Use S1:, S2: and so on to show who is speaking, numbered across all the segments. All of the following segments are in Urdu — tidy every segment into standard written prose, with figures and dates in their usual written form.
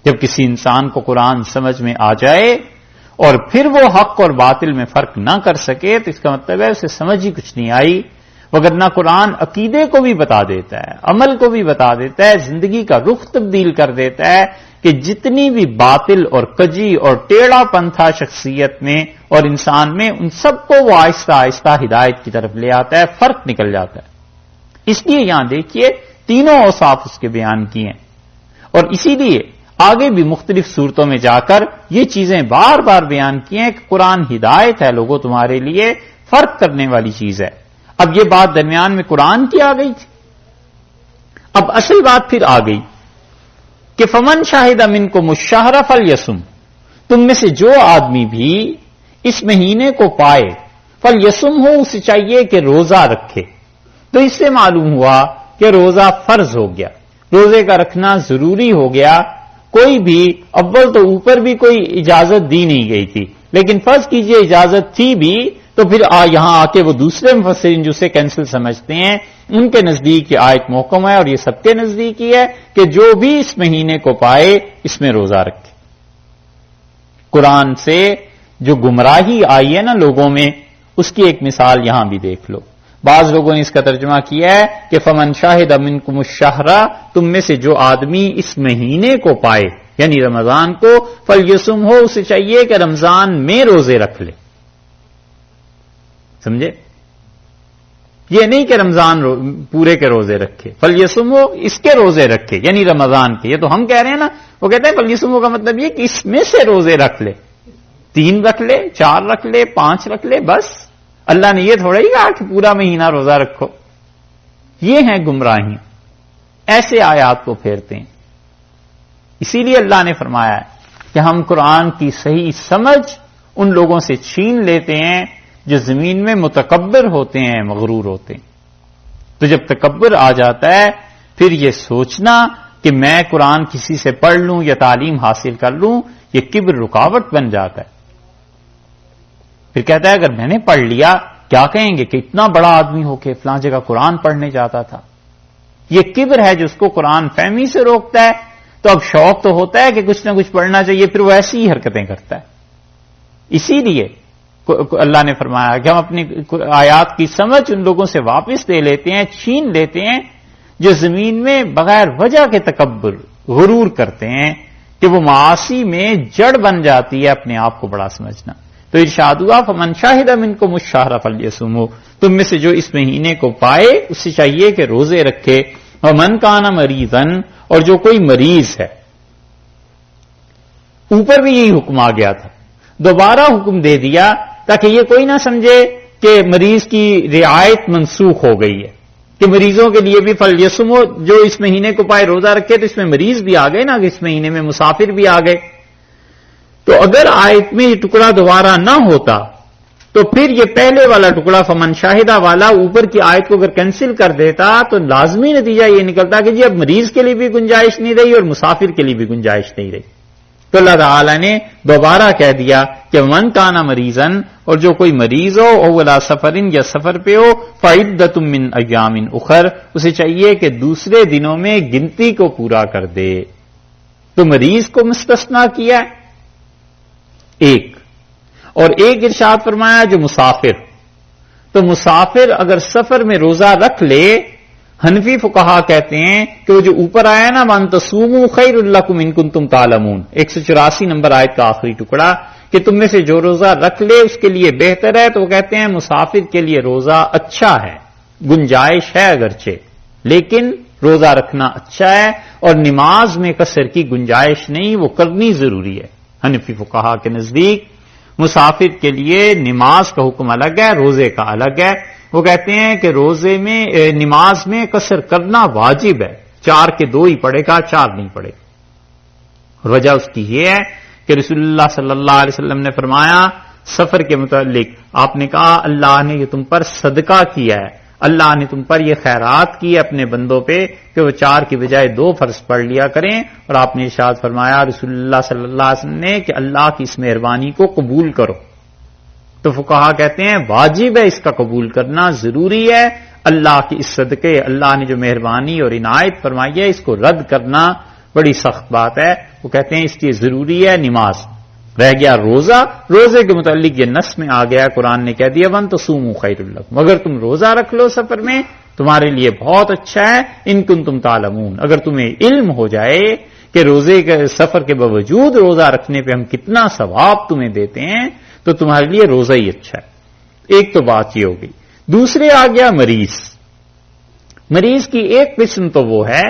S1: جب کسی انسان کو قرآن سمجھ میں آ جائے اور پھر وہ حق اور باطل میں فرق نہ کر سکے تو اس کا مطلب ہے اسے سمجھ ہی کچھ نہیں آئی، وگرنہ قرآن عقیدے کو بھی بتا دیتا ہے، عمل کو بھی بتا دیتا ہے، زندگی کا رخ تبدیل کر دیتا ہے کہ جتنی بھی باطل اور کجی اور ٹیڑھا پن تھا شخصیت میں اور انسان میں، ان سب کو وہ آہستہ آہستہ ہدایت کی طرف لے آتا ہے، فرق نکل جاتا ہے۔ اس لیے یہاں دیکھیے تینوں اوصاف اس کے بیان کیے ہیں، اور اسی لیے آگے بھی مختلف صورتوں میں جا کر یہ چیزیں بار بار بیان کی ہیں کہ قرآن ہدایت ہے لوگوں تمہارے لیے، فرق کرنے والی چیز ہے۔ اب یہ بات درمیان میں قرآن کی آ گئی تھی، اب اصل بات پھر آ گئی کہ فمن شاہد منکم الشہر فلیصم، تم میں سے جو آدمی بھی اس مہینے کو پائے فلیصم ہو، اسے چاہیے کہ روزہ رکھے۔ تو اس سے معلوم ہوا کہ روزہ فرض ہو گیا، روزے کا رکھنا ضروری ہو گیا۔ کوئی بھی اول تو اوپر بھی کوئی اجازت دی نہیں گئی تھی، لیکن فرض کیجئے اجازت تھی بھی تو پھر یہاں آ کے وہ دوسرے مفسرین جو اسے کینسل سمجھتے ہیں ان کے نزدیک یہ آیت محکم ہے، اور یہ سب کے نزدیک ہی ہے کہ جو بھی اس مہینے کو پائے اس میں روزہ رکھے۔ قرآن سے جو گمراہی آئی ہے نا لوگوں میں، اس کی ایک مثال یہاں بھی دیکھ لو۔ بعض لوگوں نے اس کا ترجمہ کیا ہے کہ فمن شاہد منکم الشہر، تم میں سے جو آدمی اس مہینے کو پائے یعنی رمضان کو، فلیصم ہو، اسے چاہیے کہ رمضان میں روزے رکھ لے۔ سمجھے؟ یہ نہیں کہ رمضان پورے کے روزے رکھے، فلیصم ہو اس کے روزے رکھے یعنی رمضان کے۔ یہ تو ہم کہہ رہے ہیں نا، وہ کہتے ہیں فلیصم ہو کا مطلب یہ کہ اس میں سے روزے رکھ لے، 3 رکھ لے، 4 رکھ لے، 5 رکھ لے، بس۔ اللہ نے یہ تھوڑا ہی کہا کہ پورا مہینہ روزہ رکھو۔ یہ ہیں گمراہیاں، ایسے آیات کو پھیرتے ہیں۔ اسی لیے اللہ نے فرمایا ہے کہ ہم قرآن کی صحیح سمجھ ان لوگوں سے چھین لیتے ہیں جو زمین میں متکبر ہوتے ہیں، مغرور ہوتے ہیں۔ تو جب تکبر آ جاتا ہے پھر یہ سوچنا کہ میں قرآن کسی سے پڑھ لوں یا تعلیم حاصل کر لوں، یہ کبر رکاوٹ بن جاتا ہے۔ پھر کہتا ہے اگر میں نے پڑھ لیا کیا کہیں گے کہ اتنا بڑا آدمی ہو کے فلاں جگہ قرآن پڑھنے جاتا تھا۔ یہ کبر ہے جو اس کو قرآن فہمی سے روکتا ہے۔ تو اب شوق تو ہوتا ہے کہ کچھ نہ کچھ پڑھنا چاہیے، پھر وہ ایسی ہی حرکتیں کرتا ہے۔ اسی لیے اللہ نے فرمایا کہ ہم اپنی آیات کی سمجھ ان لوگوں سے واپس لے لیتے ہیں، چھین لیتے ہیں جو زمین میں بغیر وجہ کے تکبر، غرور کرتے ہیں کہ وہ معاصی میں جڑ بن جاتی ہے اپنے آپ کو بڑا سمجھنا۔ تو ارشاد ہوا فمن شاہد منکم الشہر فلیصم، تم میں سے جو اس مہینے کو پائے اسے چاہیے کہ روزے رکھے۔ ومن کان مریضا، اور جو کوئی مریض ہے، اوپر بھی یہی حکم آ گیا تھا، دوبارہ حکم دے دیا تاکہ یہ کوئی نہ سمجھے کہ مریض کی رعایت منسوخ ہو گئی ہے، کہ مریضوں کے لیے بھی فلیصم، جو اس مہینے کو پائے روزہ رکھے، تو اس میں مریض بھی آ گئے نا، کہ اس مہینے میں مسافر بھی آ گئے۔ تو اگر آیت میں یہ ٹکڑا دوبارہ نہ ہوتا تو پھر یہ پہلے والا ٹکڑا فمن شاہدہ والا اوپر کی آیت کو اگر کینسل کر دیتا تو لازمی نتیجہ یہ نکلتا کہ جی اب مریض کے لیے بھی گنجائش نہیں رہی اور مسافر کے لیے بھی گنجائش نہیں رہی۔ تو اللہ تعالی نے دوبارہ کہہ دیا کہ من کان مریضن، اور جو کوئی مریض ہو او ولا سفرن، یا سفر پہ ہو، فعدۃ من ایام اخر، اسے چاہیے کہ دوسرے دنوں میں گنتی کو پورا کر دے۔ تو مریض کو مستثنا کیا ایک، اور ایک ارشاد فرمایا جو مسافر۔ تو مسافر اگر سفر میں روزہ رکھ لے، حنفی فقہا کہتے ہیں کہ وہ جو اوپر آیا نا وَأَن تَصُومُوا خَيْرٌ لَكُمْ إِن كُنتُمْ تَعْلَمُونَ، 184 نمبر آیت کا آخری ٹکڑا، کہ تم میں سے جو روزہ رکھ لے اس کے لیے بہتر ہے۔ تو وہ کہتے ہیں مسافر کے لیے روزہ اچھا ہے، گنجائش ہے اگرچہ، لیکن روزہ رکھنا اچھا ہے، اور نماز میں قصر کی گنجائش نہیں، وہ کرنی ضروری ہے۔ حنفی فقہا کے نزدیک مسافر کے لیے نماز کا حکم الگ ہے، روزے کا الگ ہے۔ وہ کہتے ہیں کہ روزے میں نماز میں قصر کرنا واجب ہے، 4 کے 2 ہی پڑے گا، 4 نہیں پڑے گا۔ اور وجہ اس کی یہ ہے کہ رسول اللہ صلی اللہ علیہ وسلم نے فرمایا سفر کے متعلق، آپ نے کہا اللہ نے یہ تم پر صدقہ کیا ہے، اللہ نے تم پر یہ خیرات کی ہے اپنے بندوں پہ کہ وہ 4 کی بجائے 2 فرض پڑھ لیا کریں۔ اور آپ نے ارشاد فرمایا رسول اللہ صلی اللہ علیہ وسلم نے کہ اللہ کی اس مہربانی کو قبول کرو۔ تو فقہا کہتے ہیں واجب ہے اس کا قبول کرنا، ضروری ہے۔ اللہ کی اس صدقے، اللہ نے جو مہربانی اور عنایت فرمائی ہے، اس کو رد کرنا بڑی سخت بات ہے. وہ کہتے ہیں اس لیے ضروری ہے نماز. رہ گیا روزہ. روزے کے متعلق یہ نص میں آ گیا, قرآن نے کہہ دیا وَأَن تَصُومُوا خَيْرٌ لَكُمْ, اگر تم روزہ رکھ لو سفر میں تمہارے لیے بہت اچھا ہے. ان کنتم تعلمون, اگر تمہیں علم ہو جائے کہ روزے کے سفر کے باوجود روزہ رکھنے پہ ہم کتنا ثواب تمہیں دیتے ہیں تو تمہارے لیے روزہ ہی اچھا ہے. ایک تو بات یہ ہو گئی. دوسرے آ گیا مریض. مریض کی ایک قسم تو وہ ہے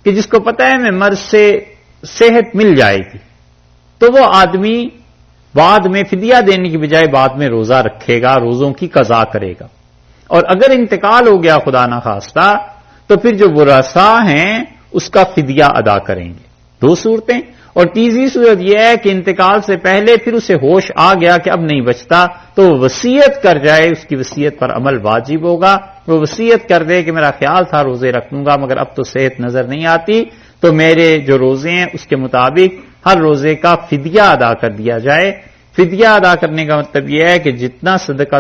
S1: کہ جس کو پتا ہے میں مرض سے صحت مل جائے گی تو وہ آدمی بعد میں فدیہ دینے کی بجائے بعد میں روزہ رکھے گا, روزوں کی قضا کرے گا. اور اگر انتقال ہو گیا خدا نخواستہ تو پھر جو ورثاء ہیں اس کا فدیہ ادا کریں گے. دو صورتیں. اور تیسری صورت یہ ہے کہ انتقال سے پہلے پھر اسے ہوش آ گیا کہ اب نہیں بچتا تو وہ وصیت کر جائے, اس کی وصیت پر عمل واجب ہوگا. وہ وصیت کر دے کہ میرا خیال تھا روزے رکھ لوں گا مگر اب تو صحت نظر نہیں آتی تو میرے جو روزے ہیں اس کے مطابق ہر روزے کا فدیہ ادا کر دیا جائے. فدیہ ادا کرنے کا مطلب یہ ہے کہ جتنا صدقہ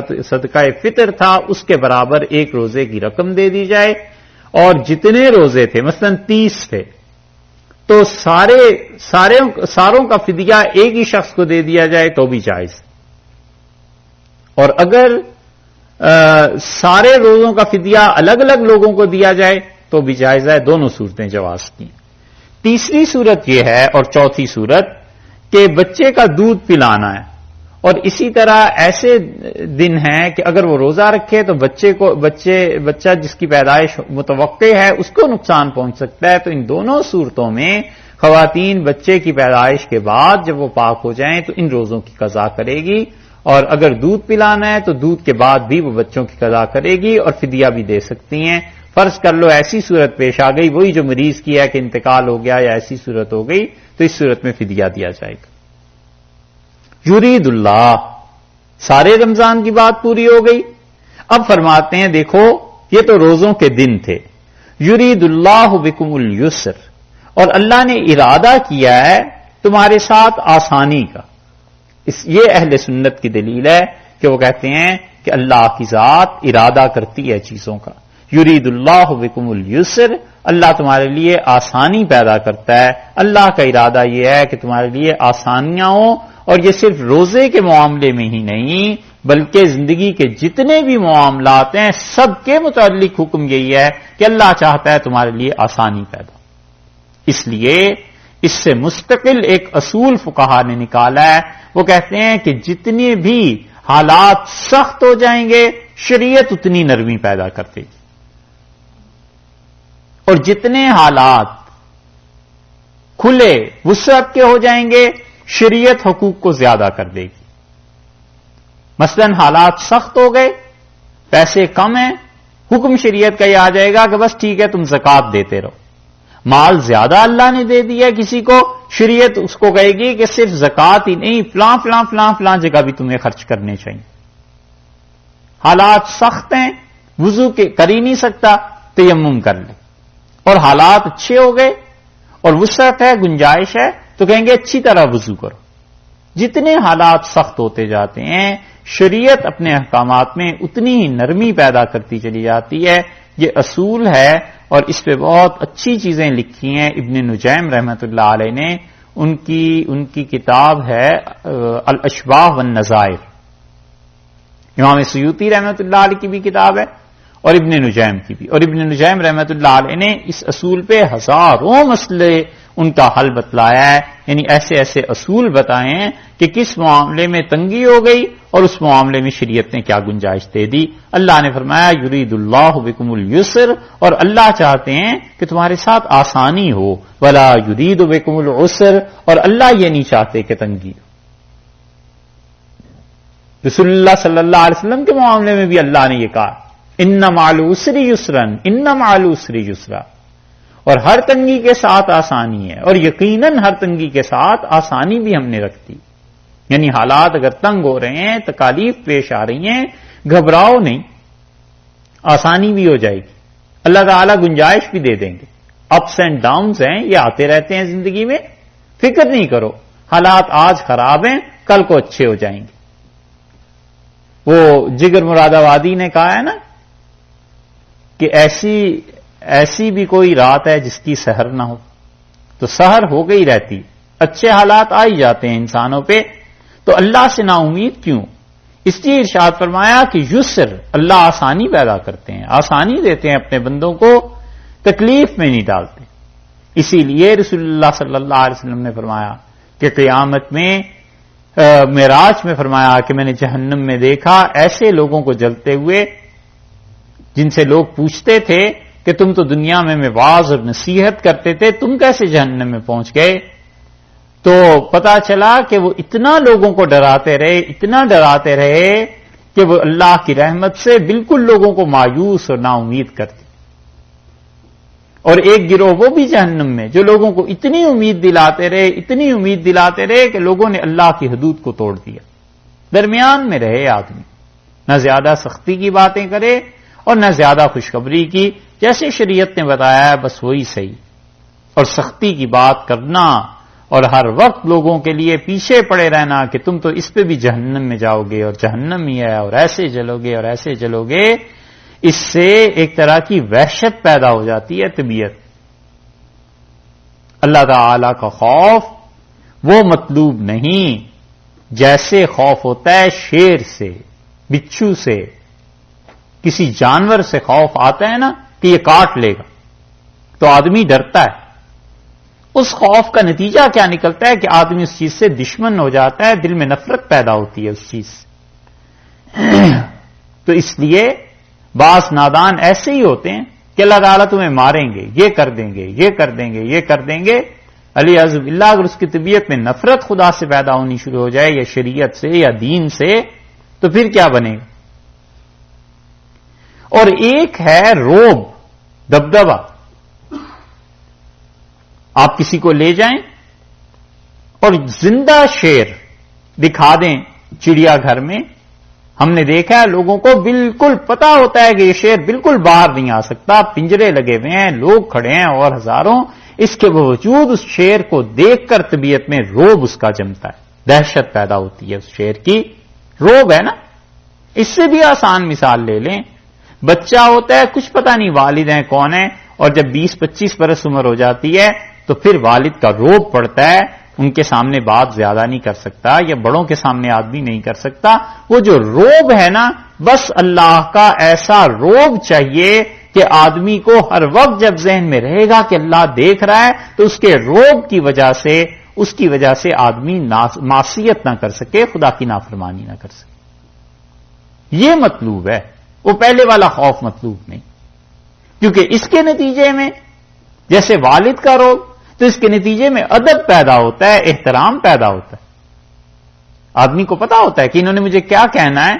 S1: فطر تھا اس کے برابر ایک روزے کی رقم دے دی جائے. اور جتنے روزے تھے مثلا 30 تھے تو ساروں کا فدیہ ایک ہی شخص کو دے دیا جائے تو بھی جائز. اور اگر سارے روزوں کا فدیہ الگ الگ لوگوں کو دیا جائے تو بھی جائز ہے. دونوں صورتیں جواز کی. تیسری صورت یہ ہے اور چوتھی صورت کہ بچے کا دودھ پلانا ہے. اور اسی طرح ایسے دن ہیں کہ اگر وہ روزہ رکھے تو بچہ جس کی پیدائش متوقع ہے اس کو نقصان پہنچ سکتا ہے. تو ان دونوں صورتوں میں خواتین بچے کی پیدائش کے بعد جب وہ پاک ہو جائیں تو ان روزوں کی قضا کرے گی. اور اگر دودھ پلانا ہے تو دودھ کے بعد بھی وہ بچوں کی قضا کرے گی اور فدیہ بھی دے سکتی ہیں. فرض کر لو ایسی صورت پیش آ گئی, وہی جو مریض کی ہے کہ انتقال ہو گیا یا ایسی صورت ہو گئی تو اس صورت میں فدیہ دیا جائے گا. یرید اللہ, سارے رمضان کی بات پوری ہو گئی. اب فرماتے ہیں دیکھو یہ تو روزوں کے دن تھے. یرید اللہ بکم اليسر, اور اللہ نے ارادہ کیا ہے تمہارے ساتھ آسانی کا. یہ اہل سنت کی دلیل ہے کہ وہ کہتے ہیں کہ اللہ کی ذات ارادہ کرتی ہے چیزوں کا. یرید اللہ بکم اليسر, اللہ تمہارے لیے آسانی پیدا کرتا ہے. اللہ کا ارادہ یہ ہے کہ تمہارے لیے آسانیاں ہوں. اور یہ صرف روزے کے معاملے میں ہی نہیں بلکہ زندگی کے جتنے بھی معاملات ہیں سب کے متعلق حکم یہی ہے کہ اللہ چاہتا ہے تمہارے لیے آسانی پیدا. اس لیے اس سے مستقل ایک اصول فقہا نے نکالا ہے. وہ کہتے ہیں کہ جتنے بھی حالات سخت ہو جائیں گے شریعت اتنی نرمی پیدا کر دے گی, اور جتنے حالات کھلے وسعت کے ہو جائیں گے شریعت حقوق کو زیادہ کر دے گی. مثلا حالات سخت ہو گئے, پیسے کم ہیں, حکم شریعت کا یہ آ جائے گا کہ بس ٹھیک ہے تم زکوٰۃ دیتے رہو. مال زیادہ اللہ نے دے دیا کسی کو, شریعت اس کو کہے گی کہ صرف زکوٰۃ ہی نہیں فلاں فلاں فلاں فلاں جگہ بھی تمہیں خرچ کرنے چاہیے. حالات سخت ہیں, وضو کر ہی نہیں سکتا, تیمم کر لے. اور حالات اچھے ہو گئے اور وسعت ہے, گنجائش ہے, تو کہیں گے اچھی طرح وضو کرو. جتنے حالات سخت ہوتے جاتے ہیں شریعت اپنے احکامات میں اتنی ہی نرمی پیدا کرتی چلی جاتی ہے. یہ اصول ہے اور اس پہ بہت اچھی چیزیں لکھی ہیں ابن نجیم رحمۃ اللہ علیہ نے. ان کی کتاب ہے الاشباح والنظائر. امام سیوطی رحمۃ اللہ علیہ کی بھی کتاب ہے اور ابن نجیم کی بھی. اور ابن نجیم رحمۃ اللہ علیہ نے اس اصول پہ ہزاروں مسئلے ان کا حل بتلایا ہے. یعنی ایسے ایسے اصول بتائے ہیں کہ کس معاملے میں تنگی ہو گئی اور اس معاملے میں شریعت نے کیا گنجائش دے دی. اللہ نے فرمایا یرید اللہ بکم اليسر, اور اللہ چاہتے ہیں کہ تمہارے ساتھ آسانی ہو. ولا یرید بکم العسر, اور اللہ یہ نہیں چاہتے کہ تنگی ہو. رسول اللہ صلی اللہ علیہ وسلم کے معاملے میں بھی اللہ نے یہ کہا ان مع العسر یسرا, ان مع العسر یسرا, اور ہر تنگی کے ساتھ آسانی ہے. اور یقیناً ہر تنگی کے ساتھ آسانی بھی ہم نے رکھ دی. یعنی حالات اگر تنگ ہو رہے ہیں, تکالیف پیش آ رہی ہیں, گھبراؤ نہیں, آسانی بھی ہو جائے گی. اللہ تعالیٰ گنجائش بھی دے دیں گے. اپس اینڈ ڈاؤنز ہیں, یہ آتے رہتے ہیں زندگی میں, فکر نہیں کرو. حالات آج خراب ہیں, کل کو اچھے ہو جائیں گے. وہ جگر مراد آبادی نے کہا ہے نا کہ ایسی بھی کوئی رات ہے جس کی سحر نہ ہو. تو سحر ہو گئی رہتی، اچھے حالات آ ہی جاتے ہیں انسانوں پہ، تو اللہ سے نا امید کیوں؟ اس لیے ارشاد فرمایا کہ یسر، اللہ آسانی پیدا کرتے ہیں، آسانی دیتے ہیں اپنے بندوں کو، تکلیف میں نہیں ڈالتے۔ اسی لیے رسول اللہ صلی اللہ علیہ وسلم نے فرمایا کہ قیامت میں معراج میں فرمایا کہ میں نے جہنم میں دیکھا ایسے لوگوں کو جلتے ہوئے جن سے لوگ پوچھتے تھے کہ تم تو دنیا میں واعظ اور نصیحت کرتے تھے، تم کیسے جہنم میں پہنچ گئے؟ تو پتا چلا کہ وہ اتنا لوگوں کو ڈراتے رہے، اتنا ڈراتے رہے کہ وہ اللہ کی رحمت سے بالکل لوگوں کو مایوس اور نا امید کرتے۔ اور ایک گروہ وہ بھی جہنم میں جو لوگوں کو اتنی امید دلاتے رہے، اتنی امید دلاتے رہے کہ لوگوں نے اللہ کی حدود کو توڑ دیا۔ درمیان میں رہے آدمی، نہ زیادہ سختی کی باتیں کرے اور نہ زیادہ خوشخبری کی، جیسے شریعت نے بتایا ہے بس وہی صحیح، اور سختی کی بات کرنا اور ہر وقت لوگوں کے لیے پیچھے پڑے رہنا کہ تم تو اس پہ بھی جہنم میں جاؤ گے اور جہنم ہی ہے اور ایسے جلو گے اور ایسے جلو گے، اس سے ایک طرح کی وحشت پیدا ہو جاتی ہے طبیعت۔ اللہ تعالی کا خوف وہ مطلوب نہیں جیسے خوف ہوتا ہے شیر سے، بچھو سے، کسی جانور سے خوف آتا ہے نا کہ یہ کاٹ لے گا تو آدمی ڈرتا ہے، اس خوف کا نتیجہ کیا نکلتا ہے کہ آدمی اس چیز سے دشمن ہو جاتا ہے، دل میں نفرت پیدا ہوتی ہے اس چیز سے۔ تو اس لیے بعض نادان ایسے ہی ہوتے ہیں کہ اللہ تعالیٰ تمہیں ماریں گے، یہ کر دیں گے، یہ کر دیں گے، یہ کر دیں گے، علی عزب اللہ، اگر اس کی طبیعت میں نفرت خدا سے پیدا ہونی شروع ہو جائے یا شریعت سے یا دین سے، تو پھر کیا بنے گا؟ اور ایک ہے روب، دبدبا، آپ کسی کو لے جائیں اور زندہ شیر دکھا دیں چڑیا گھر میں، ہم نے دیکھا ہے لوگوں کو بالکل پتا ہوتا ہے کہ یہ شیر بالکل باہر نہیں آ سکتا، پنجرے لگے ہوئے ہیں، لوگ کھڑے ہیں اور ہزاروں، اس کے باوجود اس شیر کو دیکھ کر طبیعت میں روب اس کا جمتا ہے، دہشت پیدا ہوتی ہے اس شیر کی، روب ہے نا۔ اس سے بھی آسان مثال لے لیں، بچہ ہوتا ہے کچھ پتہ نہیں والد ہیں کون ہیں، اور جب 20-25 برس عمر ہو جاتی ہے تو پھر والد کا روب پڑتا ہے، ان کے سامنے بات زیادہ نہیں کر سکتا یا بڑوں کے سامنے آدمی نہیں کر سکتا، وہ جو روب ہے نا، بس اللہ کا ایسا روب چاہیے کہ آدمی کو ہر وقت جب ذہن میں رہے گا کہ اللہ دیکھ رہا ہے تو اس کے روب کی وجہ سے، اس کی وجہ سے آدمی معصیت نہ کر سکے، خدا کی نافرمانی نہ کر سکے۔ یہ مطلوب ہے، وہ پہلے والا خوف مطلوب نہیں، کیونکہ اس کے نتیجے میں جیسے والد کا روب، تو اس کے نتیجے میں ادب پیدا ہوتا ہے، احترام پیدا ہوتا ہے، آدمی کو پتا ہوتا ہے کہ انہوں نے مجھے کیا کہنا ہے،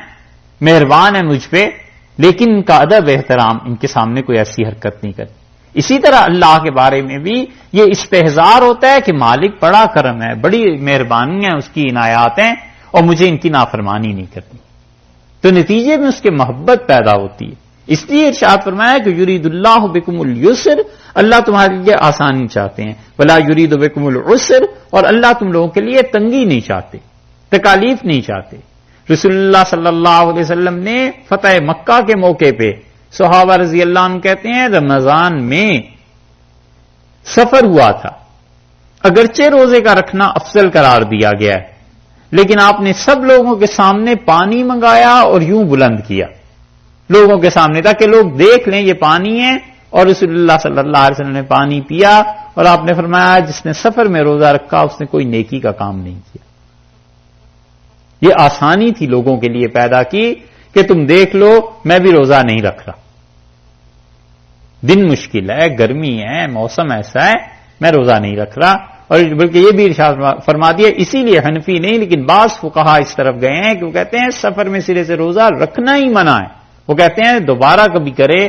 S1: مہربان ہے مجھ پہ، لیکن ان کا ادب احترام ان کے سامنے کوئی ایسی حرکت نہیں کرتی۔ اسی طرح اللہ کے بارے میں بھی یہ استحضار ہوتا ہے کہ مالک بڑا کرم ہے، بڑی مہربانی ہے، اس کی عنایات ہیں اور مجھے ان کی نافرمانی نہیں کرتی، تو نتیجے میں اس کے محبت پیدا ہوتی ہے۔ اس لیے ارشاد فرمایا کہ یرید اللہ بکم اليسر، اللہ تمہارے لیے آسانی چاہتے ہیں، ولا یرید بکم العسر، اور اللہ تم لوگوں کے لیے تنگی نہیں چاہتے، تکالیف نہیں چاہتے۔ رسول اللہ صلی اللہ علیہ وسلم نے فتح مکہ کے موقع پہ صحابہ رضی اللہ عنہ کہتے ہیں رمضان میں سفر ہوا تھا، اگرچہ روزے کا رکھنا افضل قرار دیا گیا ہے، لیکن آپ نے سب لوگوں کے سامنے پانی منگایا اور یوں بلند کیا لوگوں کے سامنے تاکہ لوگ دیکھ لیں یہ پانی ہے، اور رسول اللہ صلی اللہ علیہ وسلم نے پانی پیا اور آپ نے فرمایا جس نے سفر میں روزہ رکھا اس نے کوئی نیکی کا کام نہیں کیا۔ یہ آسانی تھی لوگوں کے لیے پیدا کی کہ تم دیکھ لو میں بھی روزہ نہیں رکھ رہا، دن مشکل ہے، گرمی ہے، موسم ایسا ہے، میں روزہ نہیں رکھ رہا۔ اور بلکہ یہ بھی ارشاد فرما دیا، اسی لیے حنفی نہیں لیکن بعض فقہا اس طرف گئے ہیں کہ وہ کہتے ہیں سفر میں سرے سے روزہ رکھنا ہی منع ہے، وہ کہتے ہیں دوبارہ کبھی کرے،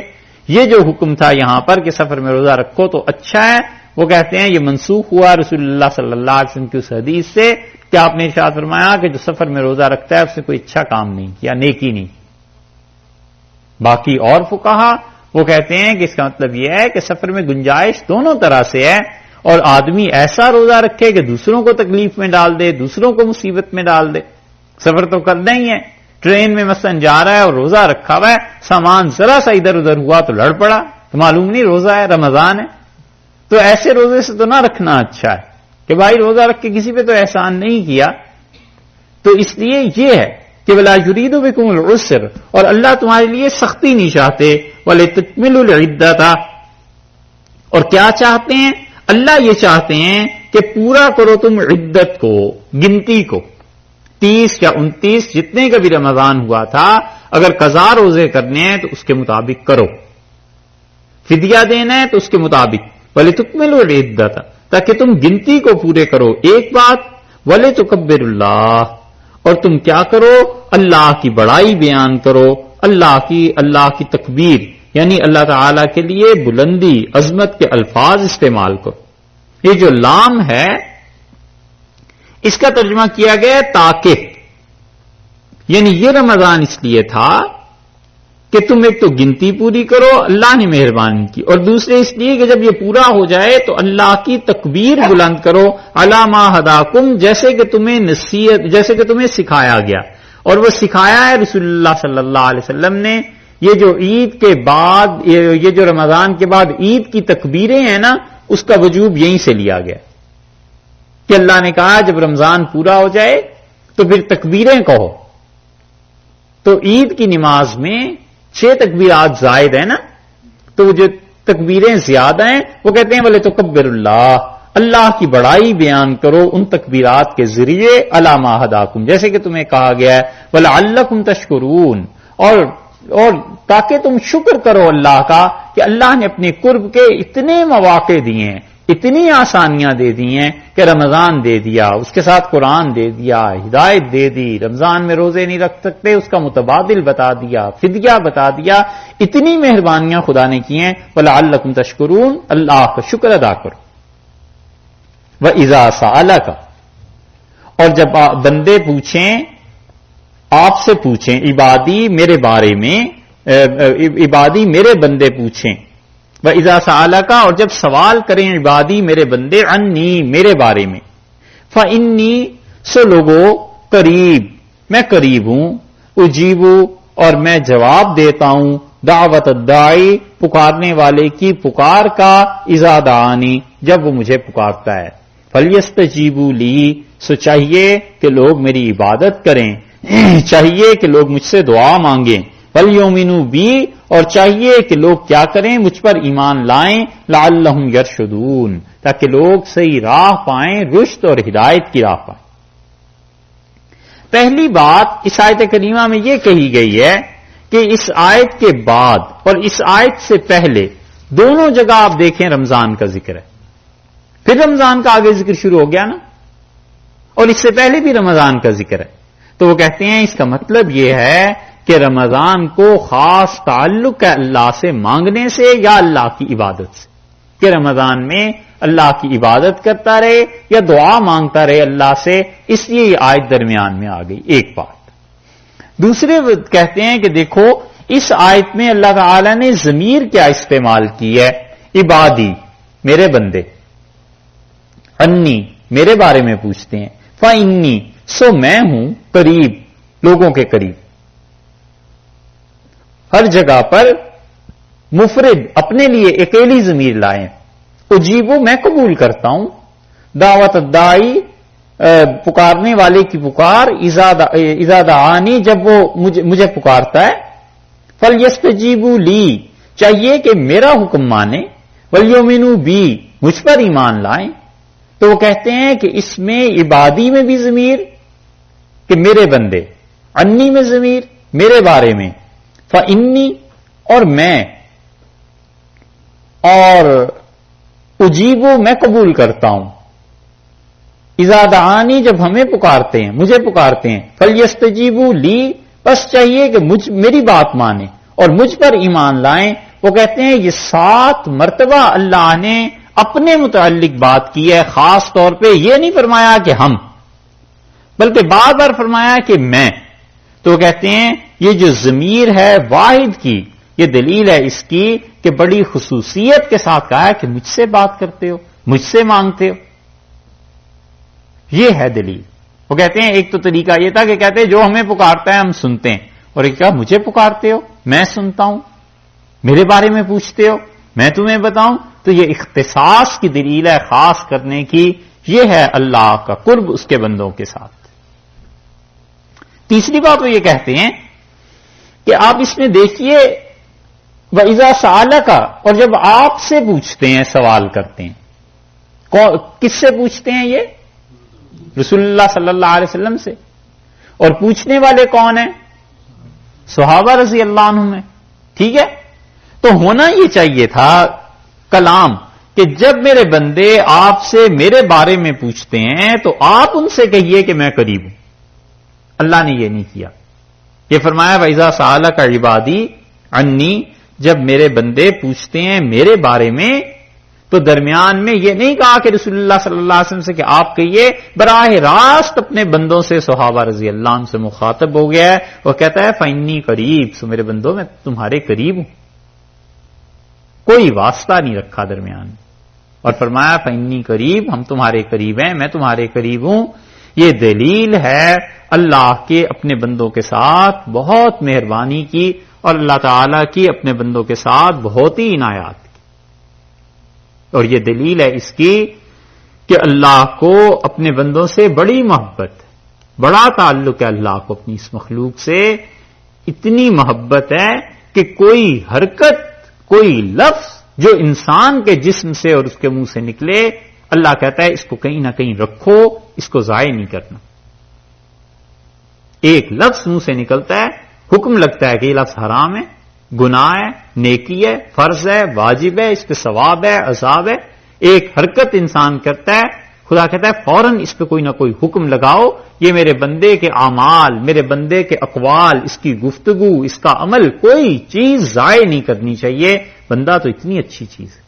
S1: یہ جو حکم تھا یہاں پر کہ سفر میں روزہ رکھو تو اچھا ہے، وہ کہتے ہیں یہ منسوخ ہوا رسول اللہ صلی اللہ علیہ وسلم کی اس حدیث سے کہ آپ نے ارشاد فرمایا کہ جو سفر میں روزہ رکھتا ہے اس نے کوئی اچھا کام نہیں کیا، نیکی نہیں۔ باقی اور فقہا وہ کہتے ہیں کہ اس کا مطلب یہ ہے کہ سفر میں گنجائش دونوں طرح سے ہے، اور آدمی ایسا روزہ رکھے کہ دوسروں کو تکلیف میں ڈال دے، دوسروں کو مصیبت میں ڈال دے، سفر تو کرنا ہی ہے، ٹرین میں مثلا جا رہا ہے اور روزہ رکھا ہوا ہے، سامان ذرا سا ادھر ادھر ہوا تو لڑ پڑا، تو معلوم نہیں روزہ ہے، رمضان ہے، تو ایسے روزے سے تو نہ رکھنا اچھا ہے کہ بھائی روزہ رکھ کے کسی پہ تو احسان نہیں کیا. تو اس لیے یہ ہے کہ وَلَا يُرِيدُ بِكُمُ الْعُسْرَ، اور اللہ تمہارے لیے سختی نہیں چاہتے. وَلِتُكْمِلُوا الْعِدَّةَ، اور کیا چاہتے ہیں؟ اللہ یہ چاہتے ہیں کہ پورا کرو تم عدت کو، گنتی کو. 30 یا 29 جتنے کا بھی رمضان ہوا تھا، اگر قضا روزے کرنے ہیں تو اس کے مطابق کرو، فدیہ دینا ہے تو اس کے مطابق. وَلِتُكْمِلُوا الْعِدَّةَ، تاکہ تم گنتی کو پورے کرو. ایک بات، وَلِتُكَبِّرُوا اللَّهَ، اور تم کیا کرو؟ اللہ کی بڑائی بیان کرو، اللہ کی تکبیر، یعنی اللہ تعالی کے لیے بلندی عظمت کے الفاظ استعمال کرو. یہ جو لام ہے اس کا ترجمہ کیا گیا تاکہ، یعنی یہ رمضان اس لیے تھا کہ تم ایک تو گنتی پوری کرو، اللہ نے مہربانی کی، اور دوسرے اس لیے کہ جب یہ پورا ہو جائے تو اللہ کی تکبیر بلند کرو. علی ما ہداکم، جیسے کہ تمہیں سکھایا گیا، اور وہ سکھایا ہے رسول اللہ صلی اللہ علیہ وسلم نے. یہ جو عید کے بعد، یہ جو رمضان کے بعد عید کی تکبیریں ہیں نا، اس کا وجوب یہیں سے لیا گیا کہ اللہ نے کہا جب رمضان پورا ہو جائے تو پھر تکبیریں کہو. تو عید کی نماز میں 6 تکبیرات زائد ہیں نا، تو وہ جو تکبیریں زیادہ ہیں وہ کہتے ہیں وَلِتُكَبِّرُوا اللَّهَ، اللہ کی بڑائی بیان کرو ان تکبیرات کے ذریعے. عَلَى مَا هَدَاكُمْ، جیسے کہ تمہیں کہا گیا ہے وَلَعَلَّكُمْ تَشْكُرُونَ، اور تاکہ تم شکر کرو اللہ کا کہ اللہ نے اپنے قرب کے اتنے مواقع دیے ہیں، اتنی آسانیاں دے دی ہیں کہ رمضان دے دیا، اس کے ساتھ قرآن دے دیا، ہدایت دے دی، رمضان میں روزے نہیں رکھ سکتے اس کا متبادل بتا دیا، فدیہ بتا دیا. اتنی مہربانیاں خدا نے کی ہیں. وَلَعَلَّكُمْ تَشْكُرُونَ، اللہ کا شکر ادا کرو. وَإِذَا سَأَلَكَ، اور جب بندے پوچھیں، آپ سے پوچھیں، عبادی میرے بارے میں، عبادی میرے بندے پوچھیں. وَإِذَا سَأَلَكَ، اور جب سوال کریں عبادی میرے بندے، عنی میرے بارے میں، فَإِنِّي، سو لوگو، قریب، میں قریب ہوں، اجیبو، اور میں جواب دیتا ہوں، دعوت الداعی، پکارنے والے کی پکار کا، اذا دعانی، جب وہ مجھے پکارتا ہے. فَلْيَسْتَجِيبُوا لِي، سو چاہیے کہ لوگ میری عبادت کریں، چاہیے کہ لوگ مجھ سے دعا مانگیں. وَلْيُؤْمِنُوا بِي، اور چاہیے کہ لوگ کیا کریں؟ مجھ پر ایمان لائیں. لَعَلَّهُمْ يَرْشُدُونَ، تاکہ لوگ صحیح راہ پائیں، رشد اور ہدایت کی راہ پائیں. پہلی بات اس آیت کریمہ میں یہ کہی گئی ہے کہ اس آیت کے بعد اور اس آیت سے پہلے دونوں جگہ آپ دیکھیں رمضان کا ذکر ہے. پھر رمضان کا آگے ذکر شروع ہو گیا نا، اور اس سے پہلے بھی رمضان کا ذکر ہے. تو وہ کہتے ہیں اس کا مطلب یہ ہے کہ رمضان کو خاص تعلق ہے اللہ سے مانگنے سے یا اللہ کی عبادت سے، کہ رمضان میں اللہ کی عبادت کرتا رہے یا دعا مانگتا رہے اللہ سے، اس لیے یہ آیت درمیان میں آ گئی. ایک بات. دوسرے کہتے ہیں کہ دیکھو اس آیت میں اللہ تعالی نے ضمیر کیا استعمال کی ہے؟ عبادی میرے بندے، انی میرے بارے میں پوچھتے ہیں، فَإِنِّي، سو میں ہوں قریب، لوگوں کے قریب. ہر جگہ پر مفرد اپنے لیے اکیلی ضمیر لائیں. اجیبو میں قبول کرتا ہوں، دعوت الداعی پکارنے والے کی پکار، اذا دعانی جب وہ مجھے پکارتا ہے. فَلْيَسْتَجِيبُوا لِي، چاہیے کہ میرا حکم مانے. وَلْيُؤْمِنُوا بِي، مجھ پر ایمان لائیں. تو وہ کہتے ہیں کہ اس میں عبادی میں بھی ضمیر کہ میرے بندے، انی میں ضمیر میرے بارے میں، فَإِنِّي اور میں، اور اجیبو میں قبول کرتا ہوں، اذا دعانی جب ہمیں پکارتے ہیں، مجھے پکارتے ہیں. فَلْيَسْتَجِيبُوا لِي، بس چاہیے کہ میری بات مانیں اور مجھ پر ایمان لائیں. وہ کہتے ہیں یہ 7 مرتبہ اللہ نے اپنے متعلق بات کی ہے، خاص طور پہ یہ نہیں فرمایا کہ ہم، بلکہ بار بار فرمایا کہ میں. تو وہ کہتے ہیں یہ جو ضمیر ہے واحد کی، یہ دلیل ہے اس کی کہ بڑی خصوصیت کے ساتھ کہا ہے کہ مجھ سے بات کرتے ہو، مجھ سے مانگتے ہو. یہ ہے دلیل. وہ کہتے ہیں ایک تو طریقہ یہ تھا کہ کہتے ہیں جو ہمیں پکارتا ہے ہم سنتے ہیں، اور ایک کہا مجھے پکارتے ہو، میں سنتا ہوں، میرے بارے میں پوچھتے ہو، میں تمہیں بتاؤں. تو یہ اختصاص کی دلیل ہے، خاص کرنے کی، یہ ہے اللہ کا قرب اس کے بندوں کے ساتھ۔ تیسری بات وہ یہ کہتے ہیں کہ آپ اس میں دیکھیے وَإِذَا سَأَلَكَ، اور جب آپ سے پوچھتے ہیں، سوال کرتے ہیں، کس سے پوچھتے ہیں؟ یہ رسول اللہ صلی اللہ علیہ وسلم سے، اور پوچھنے والے کون ہیں؟ صحابہ رضی اللہ عنہم ہیں، ٹھیک ہے؟ تو ہونا یہ چاہیے تھا کلام کہ جب میرے بندے آپ سے میرے بارے میں پوچھتے ہیں تو آپ ان سے کہیے کہ میں قریب ہوں۔ اللہ نے یہ نہیں کیا، یہ فرمایا وَإِذَا سَأَلَكَ عِبَادِي عَنِّي، جب میرے بندے پوچھتے ہیں میرے بارے میں تو درمیان میں یہ نہیں کہا کہ رسول اللہ صلی اللہ علیہ وسلم سے کہ آپ کہیے، براہ راست اپنے بندوں سے صحابہ رضی اللہ عنہ سے مخاطب ہو گیا ہے، وہ کہتا ہے فَإِنِّي قریب، سو میرے بندوں میں تمہارے قریب ہوں، کوئی واسطہ نہیں رکھا درمیان، اور فرمایا فَإِنِّي قریب، ہم تمہارے قریب ہیں، میں تمہارے قریب ہوں۔ یہ دلیل ہے اللہ کے اپنے بندوں کے ساتھ بہت مہربانی کی، اور اللہ تعالی کی اپنے بندوں کے ساتھ بہت ہی عنایات کی، اور یہ دلیل ہے اس کی کہ اللہ کو اپنے بندوں سے بڑی محبت، بڑا تعلق ہے اللہ کو اپنی اس مخلوق سے، اتنی محبت ہے کہ کوئی حرکت، کوئی لفظ جو انسان کے جسم سے اور اس کے منہ سے نکلے، اللہ کہتا ہے اس کو کہیں نہ کہیں رکھو، اس کو ضائع نہیں کرنا۔ ایک لفظ منہ سے نکلتا ہے، حکم لگتا ہے کہ یہ لفظ حرام ہے، گناہ ہے، نیکی ہے، فرض ہے، واجب ہے، اس پہ ثواب ہے، عذاب ہے، ایک حرکت انسان کرتا ہے، خدا کہتا ہے فوراً اس پہ کوئی نہ کوئی حکم لگاؤ، یہ میرے بندے کے اعمال، میرے بندے کے اقوال، اس کی گفتگو، اس کا عمل، کوئی چیز ضائع نہیں کرنی چاہیے، بندہ تو اتنی اچھی چیز ہے۔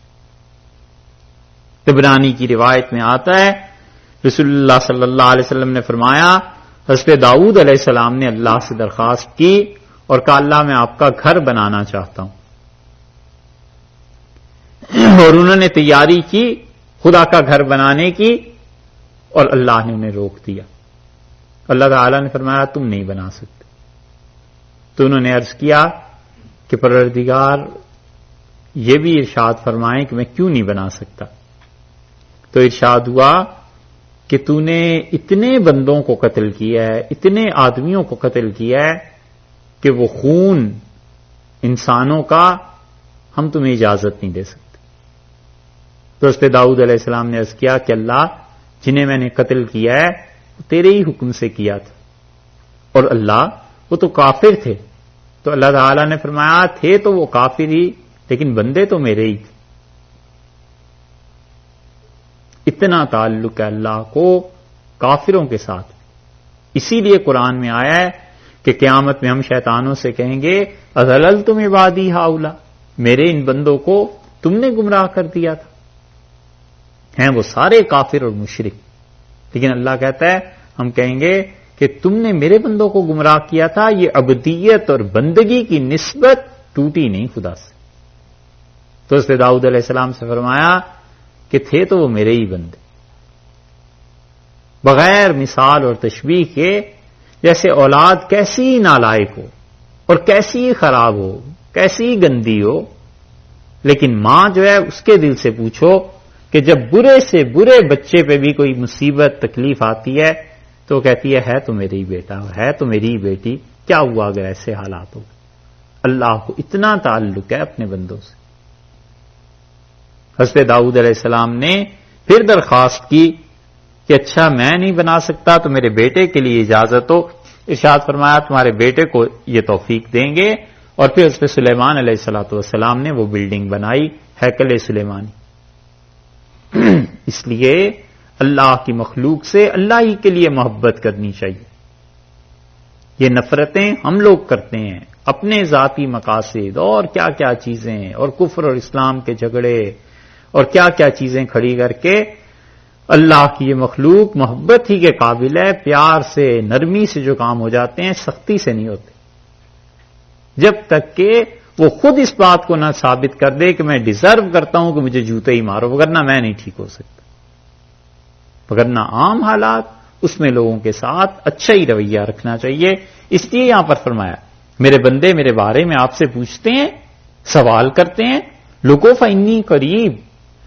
S1: طبرانی کی روایت میں آتا ہے رسول اللہ صلی اللہ علیہ وسلم نے فرمایا، حضرت داؤد علیہ السلام نے اللہ سے درخواست کی اور کہا اللہ میں آپ کا گھر بنانا چاہتا ہوں، اور انہوں نے تیاری کی خدا کا گھر بنانے کی، اور اللہ نے انہیں روک دیا۔ اللہ تعالی نے فرمایا تم نہیں بنا سکتے، تو انہوں نے عرض کیا کہ پروردگار یہ بھی ارشاد فرمائیں کہ میں کیوں نہیں بنا سکتا؟ تو ارشاد ہوا کہ تو نے اتنے بندوں کو قتل کیا ہے، اتنے آدمیوں کو قتل کیا ہے کہ وہ خون انسانوں کا ہم تمہیں اجازت نہیں دے سکتے۔ تو حضرت داؤد علیہ السلام نے عرض کیا کہ اللہ جنہیں میں نے قتل کیا ہے وہ تیرے ہی حکم سے کیا تھا، اور اللہ وہ تو کافر تھے، تو اللہ تعالی نے فرمایا تھے تو وہ کافر ہی، لیکن بندے تو میرے ہی تھے۔ اتنا تعلق ہے اللہ کو کافروں کے ساتھ، اسی لیے قرآن میں آیا ہے کہ قیامت میں ہم شیطانوں سے کہیں گے اضللتم عبادی ہؤلاء، میرے ان بندوں کو تم نے گمراہ کر دیا تھا، ہیں وہ سارے کافر اور مشرک، لیکن اللہ کہتا ہے ہم کہیں گے کہ تم نے میرے بندوں کو گمراہ کیا تھا، یہ عبدیت اور بندگی کی نسبت ٹوٹی نہیں خدا سے۔ تو حضرت داؤد علیہ السلام سے فرمایا کہ تھے تو وہ میرے ہی بندے، بغیر مثال اور تشبیہ کے، جیسے اولاد کیسی نالائق ہو اور کیسی خراب ہو، کیسی گندی ہو، لیکن ماں جو ہے اس کے دل سے پوچھو کہ جب برے سے برے بچے پہ بھی کوئی مصیبت تکلیف آتی ہے تو کہتی ہے تو میرے ہی بیٹا، ہے تو میری ہی بیٹی، کیا ہوا اگر ایسے حالات ہو۔ اللہ کو اتنا تعلق ہے اپنے بندوں سے۔ حضرت داؤد علیہ السلام نے پھر درخواست کی کہ اچھا میں نہیں بنا سکتا تو میرے بیٹے کے لیے اجازت ہو، ارشاد فرمایا تمہارے بیٹے کو یہ توفیق دیں گے، اور پھر حضرت سلیمان علیہ الصلوۃ والسلام نے وہ بلڈنگ بنائی، ہیکل سلیمانی۔ اس لیے اللہ کی مخلوق سے اللہ ہی کے لیے محبت کرنی چاہیے۔ یہ نفرتیں ہم لوگ کرتے ہیں اپنے ذاتی مقاصد اور کیا کیا چیزیں، اور کفر اور اسلام کے جھگڑے اور کیا کیا چیزیں کھڑی کر کے اللہ کی یہ مخلوق محبت ہی کے قابل ہے، پیار سے نرمی سے جو کام ہو جاتے ہیں سختی سے نہیں ہوتے، جب تک کہ وہ خود اس بات کو نہ ثابت کر دے کہ میں ڈیزرو کرتا ہوں کہ مجھے جوتے ہی مارو، وگرنہ میں نہیں ٹھیک ہو سکتا۔ وگرنہ عام حالات اس میں لوگوں کے ساتھ اچھا ہی رویہ رکھنا چاہیے۔ اس لیے یہاں پر فرمایا میرے بندے میرے بارے میں آپ سے پوچھتے ہیں، سوال کرتے ہیں، لُکُوْ فَإِنِّي قریب،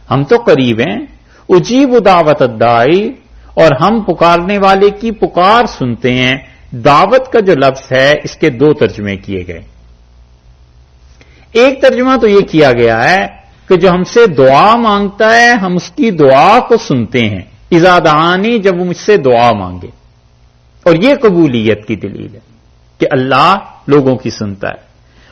S1: ہم تو قریب ہیں. اجیب دعوت الداعی، اور ہم پکارنے والے کی پکار سنتے ہیں. دعوت کا جو لفظ ہے اس کے دو ترجمے کیے گئے. ایک ترجمہ تو یہ کیا گیا ہے کہ جو ہم سے دعا مانگتا ہے ہم اس کی دعا کو سنتے ہیں. اذا دعانی، جب وہ مجھ سے دعا مانگے. اور یہ قبولیت کی دلیل ہے کہ اللہ لوگوں کی سنتا ہے.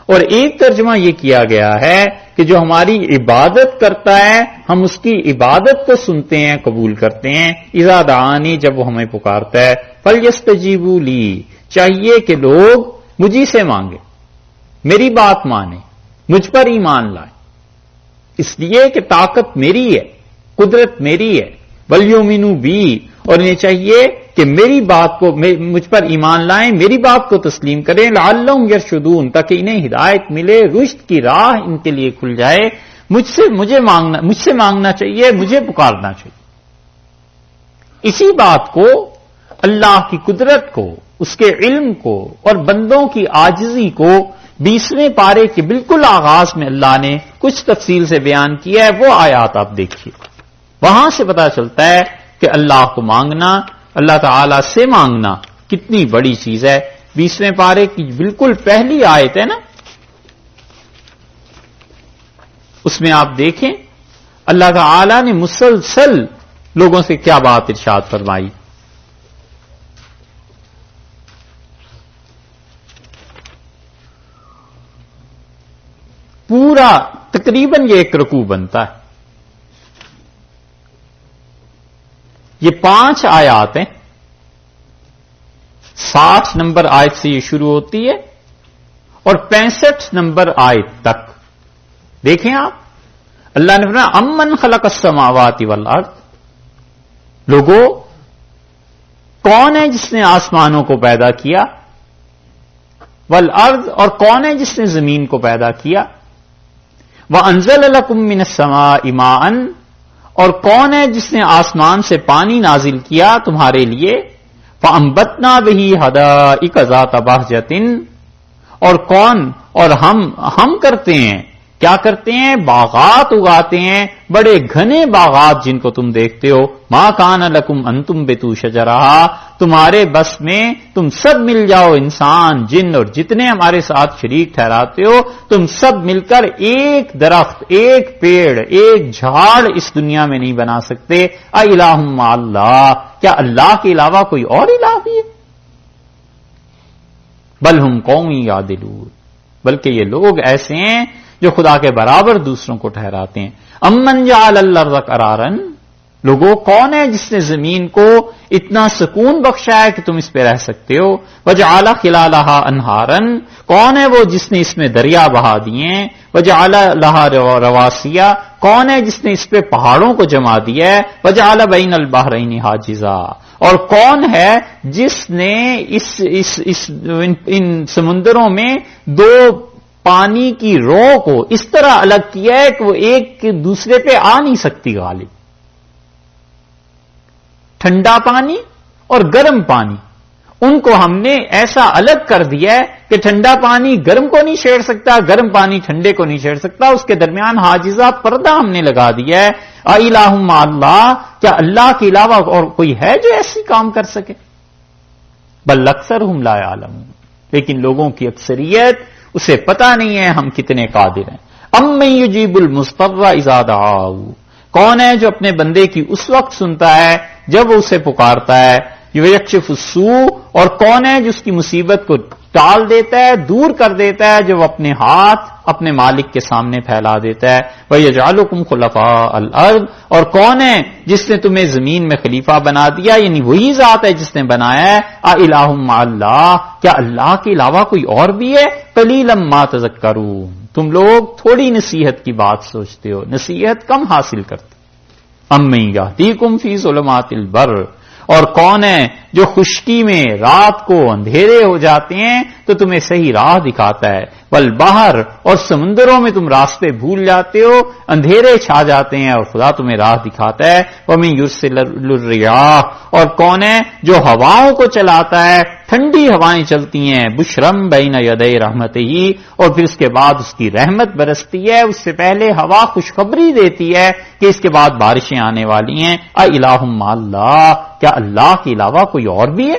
S1: اور ایک ترجمہ یہ کیا گیا ہے کہ جو ہماری عبادت کرتا ہے ہم اس کی عبادت کو سنتے ہیں، قبول کرتے ہیں. اذا دعانی، جب وہ ہمیں پکارتا ہے. فلیستجیبوا لی، چاہیے کہ لوگ مجھی سے مانگے، میری بات مانیں، مجھ پر ایمان لائیں. اس لیے کہ طاقت میری ہے، قدرت میری ہے. ولیؤمنوا بی، اور انہیں چاہیے کہ میری بات کو، مجھ پر ایمان لائیں، میری بات کو تسلیم کریں. لعلہم یرشدون، تاکہ انہیں ہدایت ملے، رشد کی راہ ان کے لیے کھل جائے. مجھ سے مانگنا چاہیے، مجھے پکارنا چاہیے. اسی بات کو، اللہ کی قدرت کو، اس کے علم کو اور بندوں کی عاجزی کو 20ویں پارے کے بالکل آغاز میں اللہ نے کچھ تفصیل سے بیان کیا ہے. وہ آیات آپ دیکھیے، وہاں سے پتا چلتا ہے کہ اللہ کو مانگنا، اللہ تعالی سے مانگنا کتنی بڑی چیز ہے. 20ویں پارے کی بالکل پہلی آیت ہے نا، اس میں آپ دیکھیں اللہ تعالی نے مسلسل لوگوں سے کیا بات ارشاد فرمائی. پورا تقریباً یہ ایک رکوع بنتا ہے. یہ 5 آیات ہیں. 60 نمبر آیت سے یہ شروع ہوتی ہے اور 65 نمبر آیت تک. دیکھیں آپ، اللہ نے فرمایا امن خلق السماوات والارض، لوگوں کون ہے جس نے آسمانوں کو پیدا کیا، والارض، اور کون ہے جس نے زمین کو پیدا کیا، وانزل لکم من السماء ماء، اور کون ہے جس نے آسمان سے پانی نازل کیا تمہارے لیے، فانبتنا بہ حدائق ذات بہجۃ، اور کون، اور ہم کرتے ہیں، کیا کرتے ہیں، باغات اگاتے ہیں، بڑے گھنے باغات جن کو تم دیکھتے ہو. ما کان لکم ان تنبتوا شجرہا، تمہارے بس میں تم سب مل جاؤ، انسان، جن اور جتنے ہمارے ساتھ شریک ٹھہراتے ہو، تم سب مل کر ایک درخت، ایک پیڑ، ایک جھاڑ اس دنیا میں نہیں بنا سکتے. اِلٰہٌ مع اللہ، کیا اللہ کے علاوہ کوئی اور الہ بھی ہے؟ بل ہم قوم یعدلون، بلکہ یہ لوگ ایسے ہیں جو خدا کے برابر دوسروں کو ٹھہراتے ہیں. امن جعل الارض قرارا، لوگوں کون ہے جس نے زمین کو اتنا سکون بخشا ہے کہ تم اس پہ رہ سکتے ہو، وجعل خلالہا انہارا، کون ہے وہ جس نے اس میں دریا بہا دیے، وجعل لہا رواسیا، کون ہے جس نے اس پہ پہاڑوں کو جما دیا ہے، وجعل بین البحرین حاجزا، اور کون ہے جس نے ان سمندروں میں 2 پانی کی رو کو اس طرح الگ کیا ہے کہ وہ ایک دوسرے پہ آ نہیں سکتی غالب. ٹھنڈا پانی اور گرم پانی، ان کو ہم نے ایسا الگ کر دیا ہے کہ ٹھنڈا پانی گرم کو نہیں چھیڑ سکتا، گرم پانی ٹھنڈے کو نہیں چھیڑ سکتا. اس کے درمیان حاجزہ پردہ ہم نے لگا دیا ہے. اِلٰہٌ مع اللہ، کیا اللہ کے علاوہ اور کوئی ہے جو ایسی کام کر سکے؟ بل اکثرہم لا یعلمون، لیکن لوگوں کی اکثریت اسے پتا نہیں ہے ہم کتنے قادر ہیں. امن یجیب المضطر اذا دعاہ، کون ہے جو اپنے بندے کی اس وقت سنتا ہے جب وہ اسے پکارتا ہے. یکشف السوء، اور کون ہے جو اس کی مصیبت کو ٹال دیتا ہے، دور کر دیتا ہے، جو اپنے ہاتھ اپنے مالک کے سامنے پھیلا دیتا ہے. وَيَجْعَلُكُمْ خُلَفَاءَ الْأَرْضِ، اور کون ہے جس نے تمہیں زمین میں خلیفہ بنا دیا، یعنی وہی ذات ہے جس نے بنایا ہے. اِلٰہٌ مع اللہ، کیا اللہ کے علاوہ کوئی اور بھی ہے؟ قَلِيلًا مَا تَذَكَّرُونَ، تم لوگ تھوڑی نصیحت کی بات سوچتے ہو، نصیحت کم حاصل کرتے. اَمَّن يَهْدِيكُمْ فِي ظُلُمَاتِ الْبَرِّ، اور کون ہے جو خشکی میں رات کو اندھیرے ہو جاتے ہیں تو تمہیں صحیح راہ دکھاتا ہے. والبحر، اور سمندروں میں تم راستے بھول جاتے ہو، اندھیرے چھا جاتے ہیں اور خدا تمہیں راہ دکھاتا ہے. وَمِن يُرْسِلِ الرِّيَاحَ، اور کون ہے جو ہواؤں کو چلاتا ہے، ٹھنڈی ٹھنڈی ہوائیں چلتی ہیں، بشرم بین یدی رحمتہ، اور پھر اس کے بعد اس کی رحمت برستی ہے، اس سے پہلے ہوا خوشخبری دیتی ہے کہ اس کے بعد بارشیں آنے والی ہیں۔ اِلٰہ مع اللہ، کیا اللہ کے علاوہ کوئی اور بھی ہے؟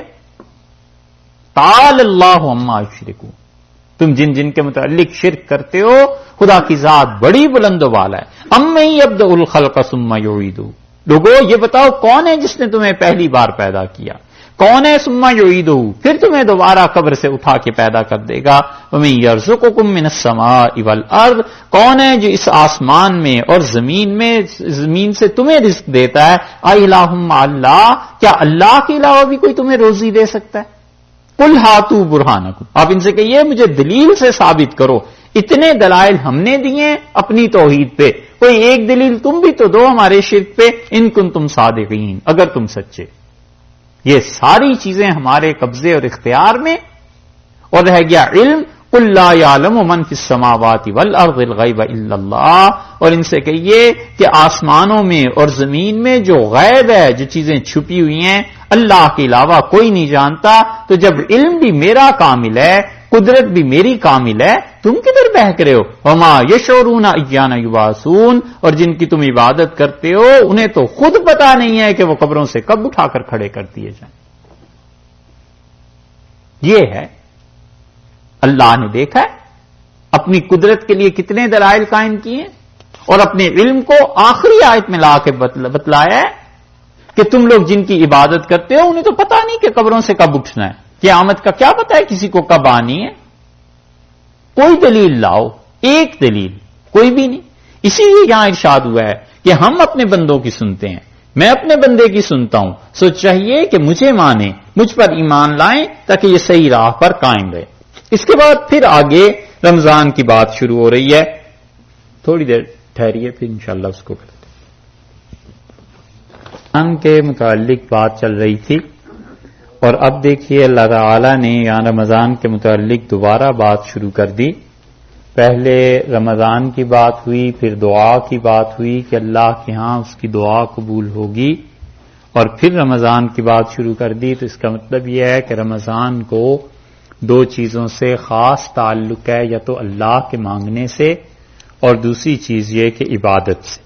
S1: تعالی اللہ عما یشرکون، تم جن جن کے متعلق شرک کرتے ہو خدا کی ذات بڑی بلند و بالا ہے۔ امن یبدأ الخلق ثم یعیدہ، لوگو یہ بتاؤ کون ہے جس نے تمہیں پہلی بار پیدا کیا؟ کون ہے ثم یعیدہ، پھر تمہیں دوبارہ قبر سے اٹھا کے پیدا کر دے گا؟ ومن یرزقکم من السماء والارض، کون ہے جو اس آسمان میں اور زمین سے تمہیں رزق دیتا ہے؟ اِلٰہ مع اللہ، کیا اللہ کے علاوہ بھی کوئی تمہیں روزی دے سکتا ہے؟ قل ہاتوا برہانکم، آپ ان سے کہیے مجھے دلیل سے ثابت کرو، اتنے دلائل ہم نے دیے اپنی توحید پہ، کوئی ایک دلیل تم بھی تو دو ہمارے شرک پہ، ان کنتم صادقین، اگر تم سچے۔ یہ ساری چیزیں ہمارے قبضے اور اختیار میں، اور رہ گیا علم، قل لا یعلم من فی السماوات والارض الغیب الا اللہ، اور ان سے کہیے کہ آسمانوں میں اور زمین میں جو غیب ہے، جو چیزیں چھپی ہوئی ہیں، اللہ کے علاوہ کوئی نہیں جانتا۔ تو جب علم بھی میرا کامل ہے، قدرت بھی میری کامل ہے، تم کدھر بہک رہے ہو؟ وما یشعرون ایان یبعثون، اور جن کی تم عبادت کرتے ہو انہیں تو خود پتا نہیں ہے کہ وہ قبروں سے کب اٹھا کر کھڑے کر دیے جائیں۔ یہ ہے اللہ نے دیکھا ہے اپنی قدرت کے لیے کتنے دلائل قائم کیے، اور اپنے علم کو آخری آیت میں لا کے بتلایا ہے کہ تم لوگ جن کی عبادت کرتے ہو انہیں تو پتا نہیں کہ قبروں سے کب اٹھنا ہے، قیامت کا کیا پتا ہے کسی کو کب آنی ہے؟ کوئی دلیل لاؤ، ایک دلیل کوئی بھی نہیں۔ اسی لیے یہاں ارشاد ہوا ہے کہ ہم اپنے بندوں کی سنتے ہیں، میں اپنے بندے کی سنتا ہوں، سو چاہیے کہ مجھے مانے، مجھ پر ایمان لائیں تاکہ یہ صحیح راہ پر قائم رہے۔ اس کے بعد پھر آگے رمضان کی بات شروع ہو رہی ہے، تھوڑی دیر ٹھہریے پھر انشاءاللہ اس کو کرتے ہیں۔ رمضان کے متعلق بات چل رہی تھی، اور اب دیکھیے اللہ تعالی نے یہاں رمضان کے متعلق دوبارہ بات شروع کر دی۔ پہلے رمضان کی بات ہوئی، پھر دعا کی بات ہوئی کہ اللہ کے ہاں اس کی دعا قبول ہوگی، اور پھر رمضان کی بات شروع کر دی۔ تو اس کا مطلب یہ ہے کہ رمضان کو دو چیزوں سے خاص تعلق ہے، یا تو اللہ کے مانگنے سے، اور دوسری چیز یہ کہ عبادت سے۔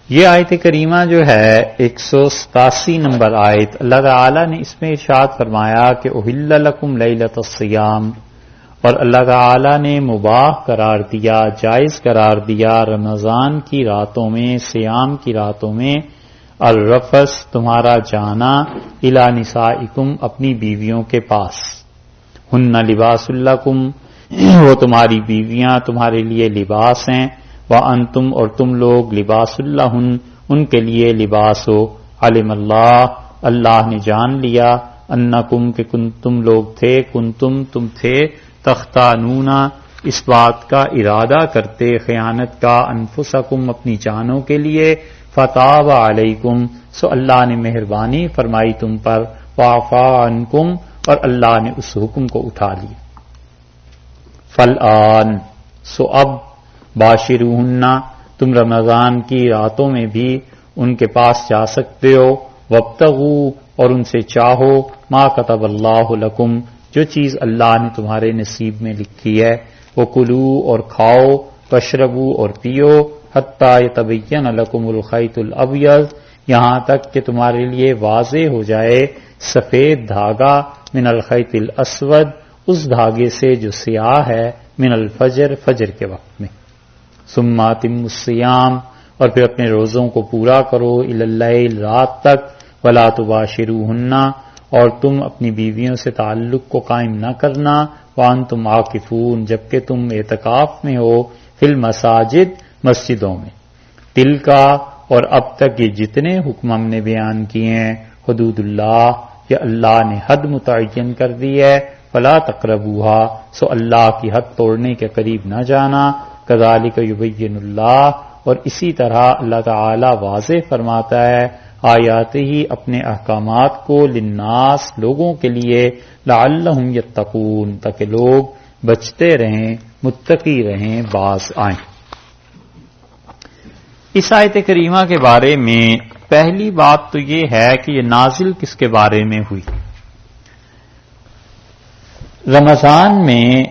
S1: یہ آیت کریمہ جو ہے 187 نمبر آیت، اللہ تعالی نے اس میں ارشاد فرمایا کہ احل لکم لیلۃ الصیام، اور اللہ تعالی نے مباح قرار دیا، جائز قرار دیا رمضان کی راتوں میں، صیام کی راتوں میں، الرفث تمہارا جانا، الی نسائکم اپنی بیویوں کے پاس، ہن لباس لکم وہ تمہاری بیویاں تمہارے لیے لباس ہیں، وانتم اور تم لوگ لباس لہن ان کے لیے لباس ہو، علم اللہ اللہ نے جان لیا، انکم کہ تم لوگ تھے، تم تھے، تختانون اس بات کا ارادہ کرتے، خیانت کا، انفسکم اپنی جانوں کے لیے، فتاب علیکم سو اللہ نے مہربانی فرمائی تم پر، وعفا عنکم اور اللہ نے اس حکم کو اٹھا لیا۔ فالآن سو اب باشروہن تم رمضان کی راتوں میں بھی ان کے پاس جا سکتے ہو، وابتغوا اور ان سے چاہو، ما کتب اللہ لکم جو چیز اللہ نے تمہارے نصیب میں لکھی ہے، وکلوا اور کھاؤ، واشربوا اور پیو، حتی یتبین لکم الخیط الابیض یہاں تک کہ تمہارے لیے واضح ہو جائے سفید دھاگا، من الخیط الاسود اس دھاگے سے جو سیاہ ہے، من الفجر فجر کے وقت میں، ثم اتموا الصیام اور پھر اپنے روزوں کو پورا کرو، الی اللیل رات تک، ولا تباشروہن اور تم اپنی بیویوں سے تعلق کو قائم نہ کرنا، وانتم عاکفون جبکہ تم اعتکاف میں ہو، فی المساجد مسجدوں میں، تل کا اور اب تک یہ جتنے حکم ہم نے بیان کیے ہیں، حدود اللہ یہ اللہ نے حد متعین کر دی ہے، فلا تقربوها سو اللہ کی حد توڑنے کے قریب نہ جانا، کذالک یبین اللہ اور اسی طرح اللہ تعالی واضح فرماتا ہے آیات ہی اپنے احکامات کو، للناس لوگوں کے لیے، لعلہم یتقون تاکہ لوگ بچتے رہیں، متقی رہیں، باز آئیں۔ اس آیت کریمہ کے بارے میں پہلی بات تو یہ ہے کہ یہ نازل کس کے بارے میں ہوئی، رمضان میں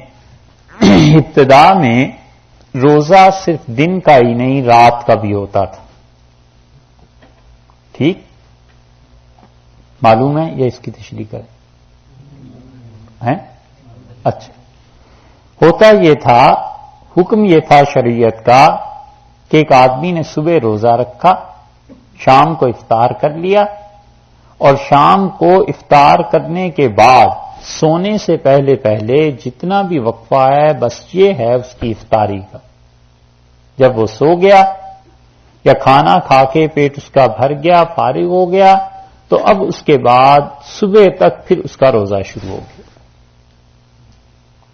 S1: ابتدا میں روزہ صرف دن کا ہی نہیں رات کا بھی ہوتا تھا. ٹھیک معلوم ہے یا اس کی تشریح کریں؟ اچھا، ہوتا یہ تھا، حکم یہ تھا شریعت کا کہ ایک آدمی نے صبح روزہ رکھا، شام کو افطار کر لیا، اور شام کو افطار کرنے کے بعد سونے سے پہلے پہلے جتنا بھی وقفہ ہے بس یہ ہے اس کی افطاری کا. جب وہ سو گیا یا کھانا کھا کے پیٹ اس کا بھر گیا، فارغ ہو گیا، تو اب اس کے بعد صبح تک پھر اس کا روزہ شروع ہو گیا.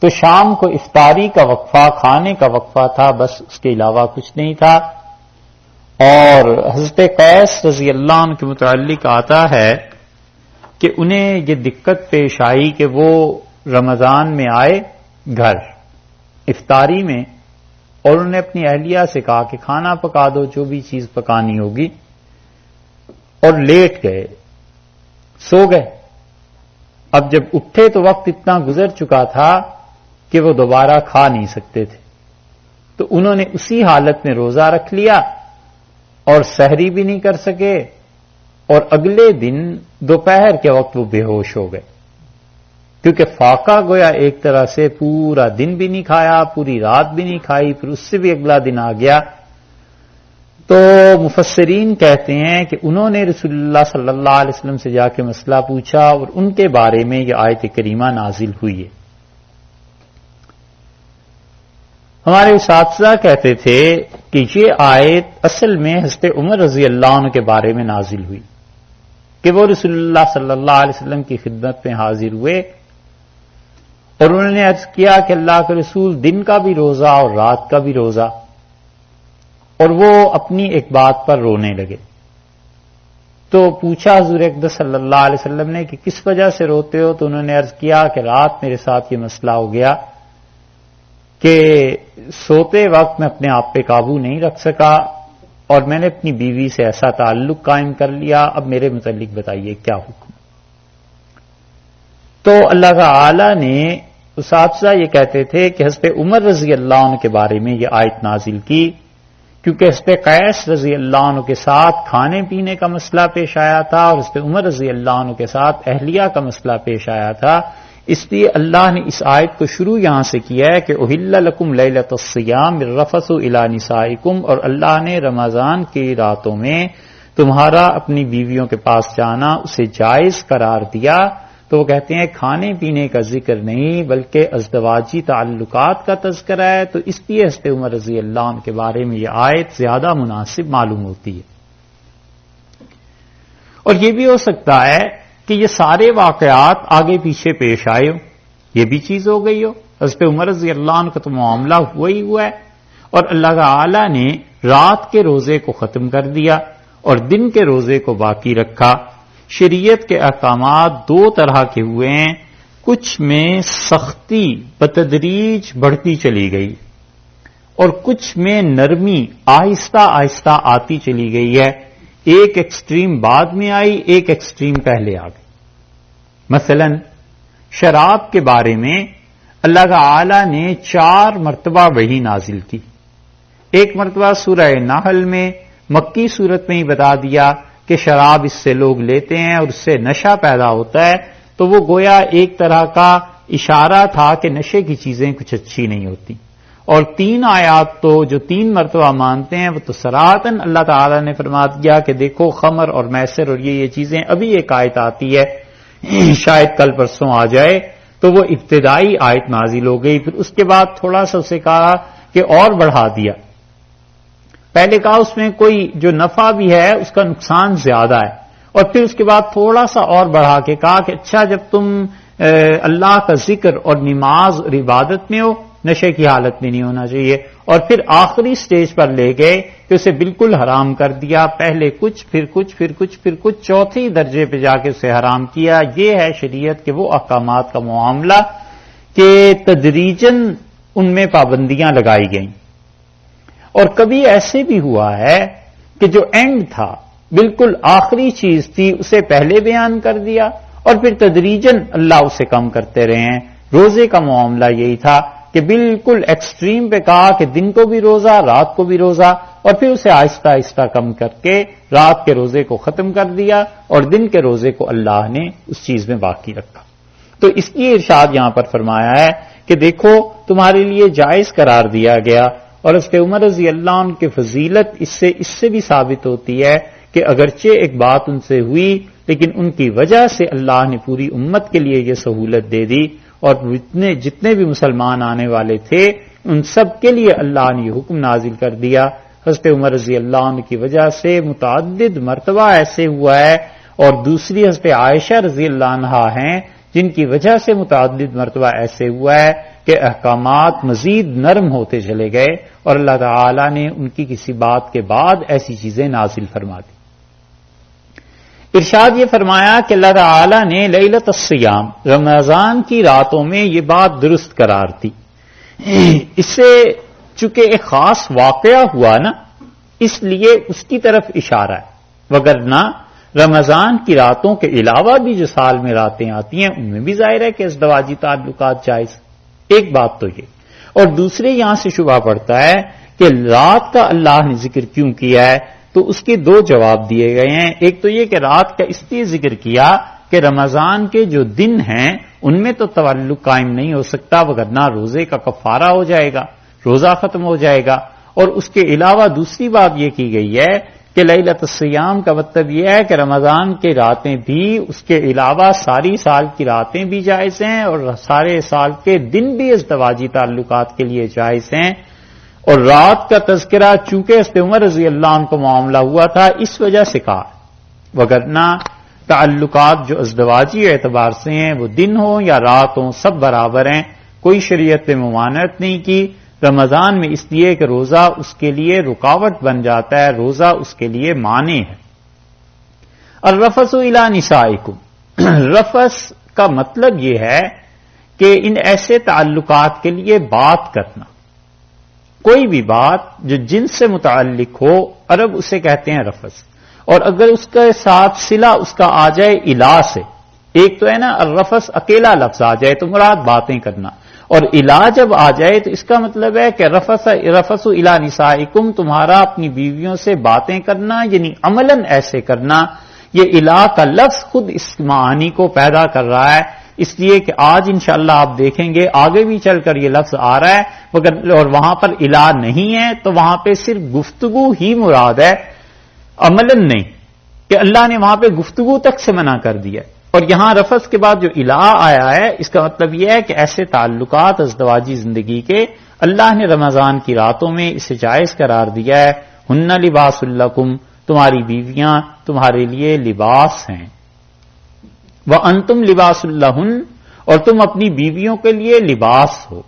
S1: تو شام کو افطاری کا وقفہ، کھانے کا وقفہ تھا، بس اس کے علاوہ کچھ نہیں تھا. اور حضرت قیس رضی اللہ عنہ کے متعلق آتا ہے کہ انہیں یہ دقت پیش آئی کہ وہ رمضان میں آئے گھر افطاری میں، اور انہوں نے اپنی اہلیہ سے کہا کہ کھانا پکا دو، جو بھی چیز پکانی ہوگی، اور لیٹ گئے، سو گئے. اب جب اٹھے تو وقت اتنا گزر چکا تھا کہ وہ دوبارہ کھا نہیں سکتے تھے، تو انہوں نے اسی حالت میں روزہ رکھ لیا اور سحری بھی نہیں کر سکے، اور اگلے دن دوپہر کے وقت وہ بے ہوش ہو گئے، کیونکہ فاقہ گویا ایک طرح سے پورا دن بھی نہیں کھایا، پوری رات بھی نہیں کھائی، پھر اس سے بھی اگلا دن آ گیا. تو مفسرین کہتے ہیں کہ انہوں نے رسول اللہ صلی اللہ علیہ وسلم سے جا کے مسئلہ پوچھا، اور ان کے بارے میں یہ آیت کریمہ نازل ہوئی ہے. ہمارے اساتذہ کہتے تھے کہ یہ آیت اصل میں حضرت عمر رضی اللہ عنہ کے بارے میں نازل ہوئی کہ وہ رسول اللہ صلی اللہ علیہ وسلم کی خدمت میں حاضر ہوئے، اور انہوں نے عرض کیا کہ اللہ کے رسول دن کا بھی روزہ اور رات کا بھی روزہ، اور وہ اپنی ایک بات پر رونے لگے. تو پوچھا حضور اقدس صلی اللہ علیہ وسلم نے کہ کس وجہ سے روتے ہو؟ تو انہوں نے عرض کیا کہ رات میرے ساتھ یہ مسئلہ ہو گیا کہ سوتے وقت میں اپنے آپ پہ قابو نہیں رکھ سکا، اور میں نے اپنی بیوی سے ایسا تعلق قائم کر لیا، اب میرے متعلق بتائیے کیا حکم. تو اللہ تعالی نے اساتذہ یہ کہتے تھے کہ حضرت عمر رضی اللہ عنہ کے بارے میں یہ آیت نازل کی، کیونکہ حضرت قیس رضی اللہ عنہ کے ساتھ کھانے پینے کا مسئلہ پیش آیا تھا، اور حضرت عمر رضی اللہ عنہ کے ساتھ اہلیہ کا مسئلہ پیش آیا تھا. اس لیے اللہ نے اس آیت کو شروع یہاں سے کیا ہے کہ احل لکم لیلۃ الصیام الرفث الی نسائکم، اور اللہ نے رمضان کی راتوں میں تمہارا اپنی بیویوں کے پاس جانا اسے جائز قرار دیا. تو وہ کہتے ہیں کھانے پینے کا ذکر نہیں بلکہ ازدواجی تعلقات کا تذکرہ ہے، تو اس لیے حضرت عمر رضی اللہ عنہ کے بارے میں یہ آیت زیادہ مناسب معلوم ہوتی ہے. اور یہ بھی ہو سکتا ہے کہ یہ سارے واقعات آگے پیچھے پیش آئے ہو، یہ بھی چیز ہو گئی ہو. حضرت عمر رضی اللہ عنہ کا تو معاملہ ہوا ہی ہوا ہے، اور اللہ تعالی نے رات کے روزے کو ختم کر دیا اور دن کے روزے کو باقی رکھا. شریعت کے احکامات دو طرح کے ہوئے ہیں، کچھ میں سختی بتدریج بڑھتی چلی گئی اور کچھ میں نرمی آہستہ آہستہ آتی چلی گئی ہے. ایک ایکسٹریم بعد میں آئی، ایک ایکسٹریم پہلے آ گئی. مثلا شراب کے بارے میں اللہ تعالی نے 4 مرتبہ وحی نازل کی. ایک مرتبہ سورہ نحل میں مکی صورت میں ہی بتا دیا کہ شراب اس سے لوگ لیتے ہیں اور اس سے نشہ پیدا ہوتا ہے، تو وہ گویا ایک طرح کا اشارہ تھا کہ نشے کی چیزیں کچھ اچھی نہیں ہوتی. اور 3 آیات تو جو 3 مرتبہ مانتے ہیں وہ تو صراحتاً اللہ تعالی نے فرما دیا کہ دیکھو خمر اور میسر اور یہ چیزیں، ابھی ایک آیت آتی ہے شاید کل پرسوں آ جائے، تو وہ ابتدائی آیت نازل ہو گئی. پھر اس کے بعد تھوڑا سا اسے کہا کہ اور بڑھا دیا. پہلے کہا اس میں کوئی جو نفع بھی ہے اس کا نقصان زیادہ ہے، اور پھر اس کے بعد تھوڑا سا اور بڑھا کے کہا کہ اچھا جب تم اللہ کا ذکر اور نماز اور عبادت میں ہو، نشے کی حالت میں نہیں ہونا چاہیے. اور پھر آخری سٹیج پر لے گئے کہ اسے بالکل حرام کر دیا، پہلے کچھ پھر کچھ پھر کچھ پھر کچھ، چوتھی درجے پہ جا کے اسے حرام کیا. یہ ہے شریعت کے وہ احکامات کا معاملہ کہ تدریجاً ان میں پابندیاں لگائی گئیں. اور کبھی ایسے بھی ہوا ہے کہ جو اینڈ تھا، بالکل آخری چیز تھی، اسے پہلے بیان کر دیا اور پھر تدریجاً اللہ اسے کم کرتے رہے ہیں. روزے کا معاملہ یہی تھا کہ بالکل ایکسٹریم پہ کہا کہ دن کو بھی روزہ، رات کو بھی روزہ، اور پھر اسے آہستہ آہستہ کم کر کے رات کے روزے کو ختم کر دیا اور دن کے روزے کو اللہ نے اس چیز میں باقی رکھا۔ تو اس لیے ارشاد یہاں پر فرمایا ہے کہ دیکھو تمہارے لیے جائز قرار دیا گیا، اور حضرت عمر رضی اللہ عنہ کی فضیلت اس سے بھی ثابت ہوتی ہے کہ اگرچہ ایک بات ان سے ہوئی لیکن ان کی وجہ سے اللہ نے پوری امت کے لیے یہ سہولت دے دی، اور جتنے بھی مسلمان آنے والے تھے ان سب کے لیے اللہ نے یہ حکم نازل کر دیا۔ حضرت عمر رضی اللہ عنہ کی وجہ سے متعدد مرتبہ ایسے ہوا ہے، اور دوسری حضرت عائشہ رضی اللہ عنہا ہیں جن کی وجہ سے متعدد مرتبہ ایسے ہوا ہے کہ احکامات مزید نرم ہوتے چلے گئے اور اللہ تعالی نے ان کی کسی بات کے بعد ایسی چیزیں نازل فرما دی۔ ارشاد یہ فرمایا کہ اللہ تعالی نے لیلۃ الصیام، رمضان کی راتوں میں یہ بات درست قرار دی۔ اس سے چونکہ ایک خاص واقعہ ہوا نا، اس لیے اس کی طرف اشارہ ہے، وگرنہ رمضان کی راتوں کے علاوہ بھی جو سال میں راتیں آتی ہیں ان میں بھی ظاہر ہے کہ ازدواجی تعلقات جائز۔ ایک بات تو یہ، اور دوسرے یہاں سے شبہ پڑتا ہے کہ رات کا اللہ نے ذکر کیوں کیا ہے، تو اس کے دو جواب دیے گئے ہیں۔ ایک تو یہ کہ رات کا اس لیے ذکر کیا کہ رمضان کے جو دن ہیں ان میں تو تعلق قائم نہیں ہو سکتا، وگرنہ روزے کا کفارہ ہو جائے گا، روزہ ختم ہو جائے گا۔ اور اس کے علاوہ دوسری بات یہ کی گئی ہے کہ لیلۃ الصیام کا مطلب یہ ہے کہ رمضان کی راتیں بھی، اس کے علاوہ ساری سال کی راتیں بھی جائز ہیں اور سارے سال کے دن بھی ازدواجی تعلقات کے لیے جائز ہیں۔ اور رات کا تذکرہ چونکہ حضرت عمر رضی اللہ عنہ کو معاملہ ہوا تھا اس وجہ سے کہا، وگرنہ تعلقات جو ازدواجی اعتبار سے ہیں وہ دن ہوں یا رات ہوں سب برابر ہیں، کوئی شریعت نے ممانعت نہیں کی۔ رمضان میں اس لیے کہ روزہ اس کے لیے رکاوٹ بن جاتا ہے، روزہ اس کے لیے مانع ہے۔ الرفث الی نسائکم، رفث کا مطلب یہ ہے کہ ان ایسے تعلقات کے لیے بات کرنا، کوئی بھی بات جو جنس سے متعلق ہو عرب اسے کہتے ہیں رفث، اور اگر اس کے ساتھ صلہ اس کا آ جائے الا سے، ایک تو ہے نا الرفث اکیلا لفظ آ جائے تو مراد باتیں کرنا، اور الا جب آ جائے تو اس کا مطلب ہے کہ رفث الی نسائکم، تمہارا اپنی بیویوں سے باتیں کرنا، یعنی عملاً ایسے کرنا۔ یہ الا کا لفظ خود اس معانی کو پیدا کر رہا ہے، اس لیے کہ آج انشاءاللہ آپ دیکھیں گے آگے بھی چل کر یہ لفظ آ رہا ہے، اور وہاں پر الا نہیں ہے تو وہاں پہ صرف گفتگو ہی مراد ہے، عملاً نہیں، کہ اللہ نے وہاں پہ گفتگو تک سے منع کر دیا۔ اور یہاں رفث کے بعد جو الا آیا ہے اس کا مطلب یہ ہے کہ ایسے تعلقات ازدواجی زندگی کے اللہ نے رمضان کی راتوں میں اسے جائز قرار دیا ہے۔ ہن لباس لکم، تمہاری بیویاں تمہارے لیے لباس ہیں، وانتم لباس لہن، اور تم اپنی بیویوں کے لیے لباس ہو۔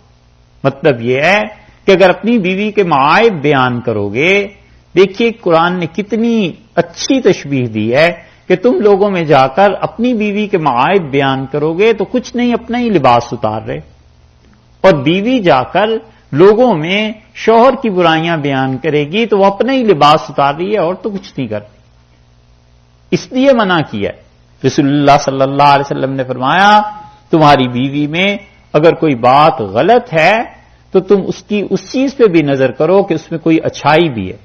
S1: مطلب یہ ہے کہ اگر اپنی بیوی کے معائب بیان کرو گے، دیکھیے قرآن نے کتنی اچھی تشبیہ دی ہے کہ تم لوگوں میں جا کر اپنی بیوی کے معائب بیان کرو گے تو کچھ نہیں اپنا ہی لباس اتار رہے، اور بیوی جا کر لوگوں میں شوہر کی برائیاں بیان کرے گی تو وہ اپنا ہی لباس اتار رہی ہے اور تو کچھ نہیں کر رہی۔ اس لیے منع کیا ہے۔ رسول اللہ صلی اللہ علیہ وسلم نے فرمایا تمہاری بیوی میں اگر کوئی بات غلط ہے تو تم اس چیز پہ بھی نظر کرو کہ اس میں کوئی اچھائی بھی ہے،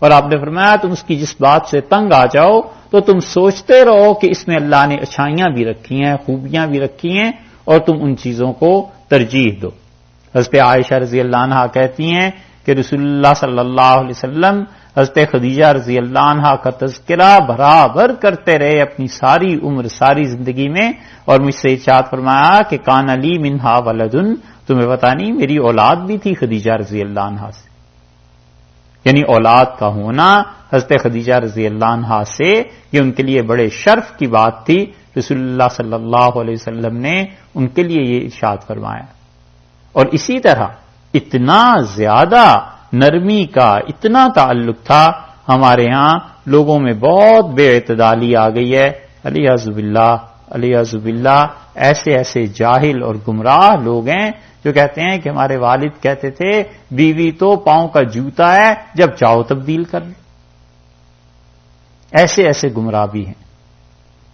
S1: اور آپ نے فرمایا تم اس کی جس بات سے تنگ آ جاؤ تو تم سوچتے رہو کہ اس میں اللہ نے اچھائیاں بھی رکھی ہیں، خوبیاں بھی رکھی ہیں، اور تم ان چیزوں کو ترجیح دو۔ حضرت عائشہ رضی اللہ عنہا کہتی ہیں کہ رسول اللہ صلی اللہ علیہ وسلم حضرت خدیجہ رضی اللہ عنہا کا تذکرہ برابر کرتے رہے اپنی ساری عمر، ساری زندگی میں، اور مجھ سے ارشاد فرمایا کہ کان لی منہا ولدن، تمہیں پتہ نہیں میری اولاد بھی تھی خدیجہ رضی اللہ عنہا سے، یعنی اولاد کا ہونا حضرت خدیجہ رضی اللہ عنہا سے یہ ان کے لیے بڑے شرف کی بات تھی۔ رسول اللہ صلی اللہ علیہ وسلم نے ان کے لیے یہ ارشاد فرمایا، اور اسی طرح اتنا زیادہ نرمی کا اتنا تعلق تھا، ہمارے ہاں لوگوں میں بہت بے اعتدالی آ گئی ہے، علیہ باللہ، ایسے جاہل اور گمراہ لوگ ہیں جو کہتے ہیں کہ ہمارے والد کہتے تھے بیوی تو پاؤں کا جوتا ہے جب چاہو تبدیل کر لو۔ ایسے گمراہ بھی ہیں،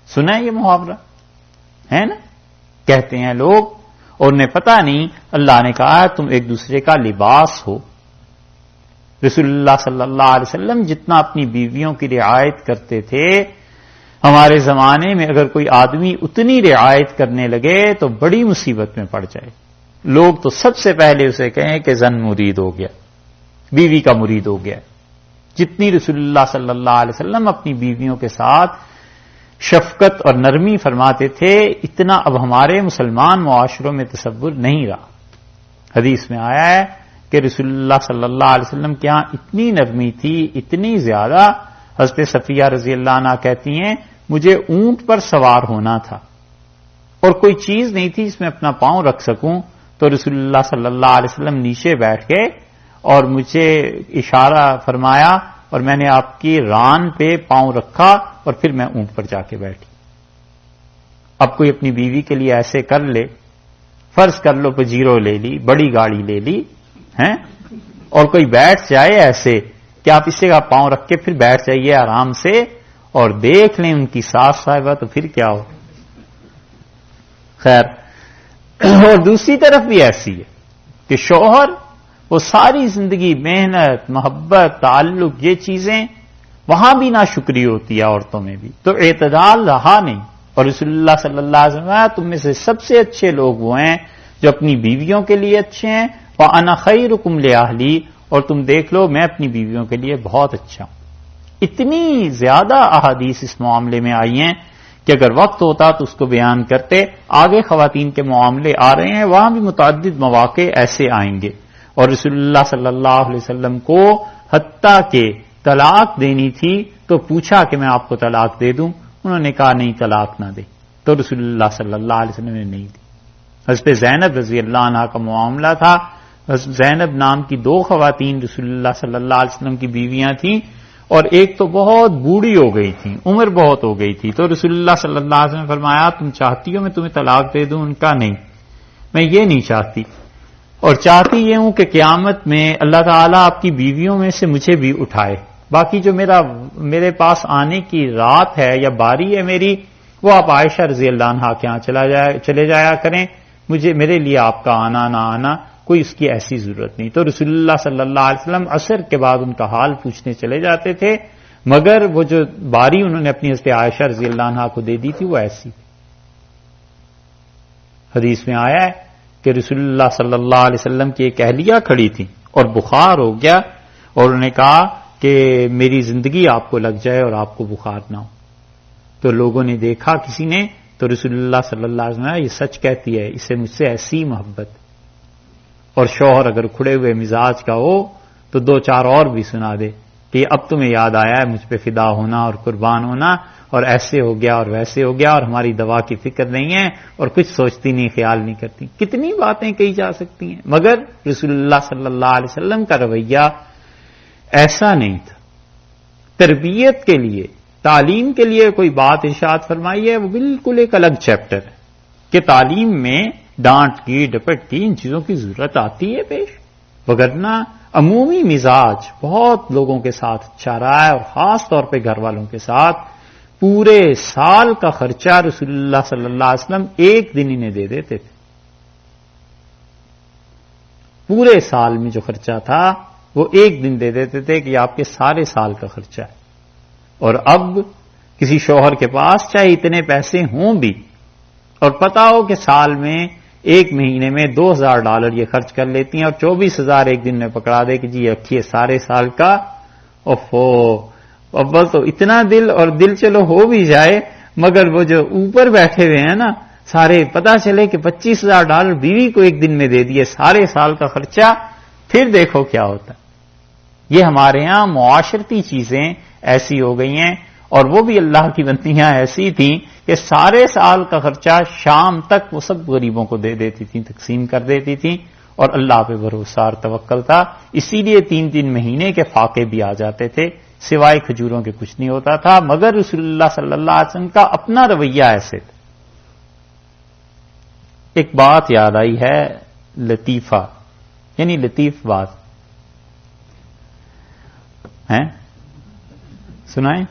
S1: سنا ہے یہ محاورہ ہے نا، کہتے ہیں لوگ، اور انہیں پتہ نہیں اللہ نے کہا تم ایک دوسرے کا لباس ہو. رسول اللہ صلی اللہ علیہ وسلم جتنا اپنی بیویوں کی رعایت کرتے تھے، ہمارے زمانے میں اگر کوئی آدمی اتنی رعایت کرنے لگے تو بڑی مصیبت میں پڑ جائے. لوگ تو سب سے پہلے اسے کہیں کہ زن مرید ہو گیا، بیوی کا مرید ہو گیا. جتنی رسول اللہ صلی اللہ علیہ وسلم اپنی بیویوں کے ساتھ شفقت اور نرمی فرماتے تھے، اتنا اب ہمارے مسلمان معاشروں میں تصور نہیں رہا. حدیث میں آیا ہے کہ رسول اللہ صلی اللہ علیہ وسلم کے ہاں اتنی نرمی تھی، اتنی زیادہ. حضرت صفیہ رضی اللہ عنہ کہتی ہیں مجھے اونٹ پر سوار ہونا تھا اور کوئی چیز نہیں تھی جس میں اپنا پاؤں رکھ سکوں، تو رسول اللہ صلی اللہ علیہ وسلم نیچے بیٹھ گئے اور مجھے اشارہ فرمایا اور میں نے آپ کی ران پہ پاؤں رکھا اور پھر میں اونٹ پر جا کے بیٹھی. اب کوئی اپنی بیوی کے لیے ایسے کر لے، فرض کر لو پجیرو لے لی، بڑی گاڑی لے لی ہیں، اور کوئی بیٹھ جائے ایسے کہ آپ اسے کا پاؤں رکھ کے پھر بیٹھ جائیے آرام سے اور دیکھ لیں ان کی ساس صاحبہ، تو پھر کیا ہو. خیر، اور دوسری طرف بھی ایسی ہے کہ شوہر وہ ساری زندگی محنت، محبت، تعلق، یہ چیزیں وہاں بھی ناشکری ہوتی ہے عورتوں میں بھی، تو اعتدال رہا نہیں. اور رسول اللہ صلی اللہ علیہ وسلم تم میں سے سب سے اچھے لوگ وہ ہیں جو اپنی بیویوں کے لیے اچھے ہیں. وَأَنَا خَيْرُكُمْ لِأَهْلِي، اور تم دیکھ لو میں اپنی بیویوں کے لیے بہت اچھا ہوں. اتنی زیادہ احادیث اس معاملے میں آئی ہیں کہ اگر وقت ہوتا تو اس کو بیان کرتے. آگے خواتین کے معاملے آ رہے ہیں، وہاں بھی متعدد مواقع ایسے آئیں گے. اور رسول اللہ صلی اللہ علیہ وسلم کو حتیٰ کہ طلاق دینی تھی تو پوچھا کہ میں آپ کو طلاق دے دوں، انہوں نے کہا نہیں طلاق نہ دے، تو رسول اللہ صلی اللہ علیہ وسلم نے نہیں دی. حضرت زینب رضی اللہ عنہ کا معاملہ تھا. زینب نام کی 2 خواتین رسول اللہ صلی اللہ علیہ وسلم کی بیویاں تھیں، اور ایک تو بہت بوڑھی ہو گئی تھی، عمر بہت ہو گئی تھی. تو رسول اللہ صلی اللہ علیہ وسلم نے فرمایا تم چاہتی ہو میں تمہیں طلاق دے دوں؟ ان کا نہیں، میں یہ نہیں چاہتی، اور چاہتی یہ ہوں کہ قیامت میں اللہ تعالیٰ آپ کی بیویوں میں سے مجھے بھی اٹھائے. باقی جو میرے پاس آنے کی رات ہے یا باری ہے میری، وہ آپ عائشہ رضی اللہ عنہا کے ہاں چلے جایا کریں، میرے لیے آپ کا آنا نہ آنا کوئی اس کی ایسی ضرورت نہیں. تو رسول اللہ صلی اللہ علیہ وسلم عصر کے بعد ان کا حال پوچھنے چلے جاتے تھے، مگر وہ جو باری انہوں نے اپنی حضرت عائشہ رضی اللہ عنہا کو دے دی تھی وہ ایسی. حدیث میں آیا ہے کہ رسول اللہ صلی اللہ علیہ وسلم کی ایک اہلیہ کھڑی تھی اور بخار ہو گیا، اور انہوں نے کہا کہ میری زندگی آپ کو لگ جائے اور آپ کو بخار نہ ہو. تو لوگوں نے دیکھا کسی نے، تو رسول اللہ صلی اللہ علیہ وسلم یہ سچ کہتی ہے، اسے مجھ سے ایسی محبت. اور شوہر اگر کھڑے ہوئے مزاج کا ہو تو 2-4 اور بھی سنا دے کہ اب تمہیں یاد آیا ہے مجھ پہ فدا ہونا اور قربان ہونا، اور ایسے ہو گیا اور ویسے ہو گیا، اور ہماری دوا کی فکر نہیں ہے اور کچھ سوچتی نہیں، خیال نہیں کرتی. کتنی باتیں کہی جا سکتی ہیں، مگر رسول اللہ صلی اللہ علیہ وسلم کا رویہ ایسا نہیں تھا. تربیت کے لیے، تعلیم کے لیے کوئی بات ارشاد فرمائی ہے، وہ بالکل ایک الگ چیپٹر ہے کہ تعلیم میں ڈانٹ کی، ڈپٹ کی، ان چیزوں کی ضرورت آتی ہے پیش، وگرنہ عمومی مزاج بہت لوگوں کے ساتھ اچھا رہا ہے، اور خاص طور پہ گھر والوں کے ساتھ. پورے سال کا خرچہ رسول اللہ صلی اللہ علیہ وسلم ایک دن انہیں دے دیتے تھے. پورے سال میں جو خرچہ تھا وہ ایک دن دے دیتے تھے کہ یہ آپ کے سارے سال کا خرچہ ہے. اور اب کسی شوہر کے پاس چاہے اتنے پیسے ہوں بھی اور پتا ہو کہ سال میں ایک مہینے میں $2,000 یہ خرچ کر لیتی ہیں اور 24,000 ایک دن میں پکڑا دے کہ جی رکھیے سارے سال کا، اول تو اتنا دل چلو ہو بھی جائے، مگر وہ جو اوپر بیٹھے ہوئے ہیں نا سارے، پتا چلے کہ $25,000 بیوی کو ایک دن میں دے دیے سارے سال کا خرچہ، پھر دیکھو کیا ہوتا. یہ ہمارے ہاں معاشرتی چیزیں ایسی ہو گئی ہیں، اور وہ بھی اللہ کی بندیاں ایسی تھیں کہ سارے سال کا خرچہ شام تک وہ سب غریبوں کو دے دیتی تھیں، تقسیم کر دیتی تھیں، اور اللہ پہ بھروسہ اور توکل تھا. اسی لیے 3 مہینے کے فاقے بھی آ جاتے تھے، سوائے کھجوروں کے کچھ نہیں ہوتا تھا. مگر رسول اللہ صلی اللہ علیہ وسلم کا اپنا رویہ ایسے تھا. ایک بات یاد آئی ہے، لطیفہ، یعنی لطیف بات ہے، سنائیں.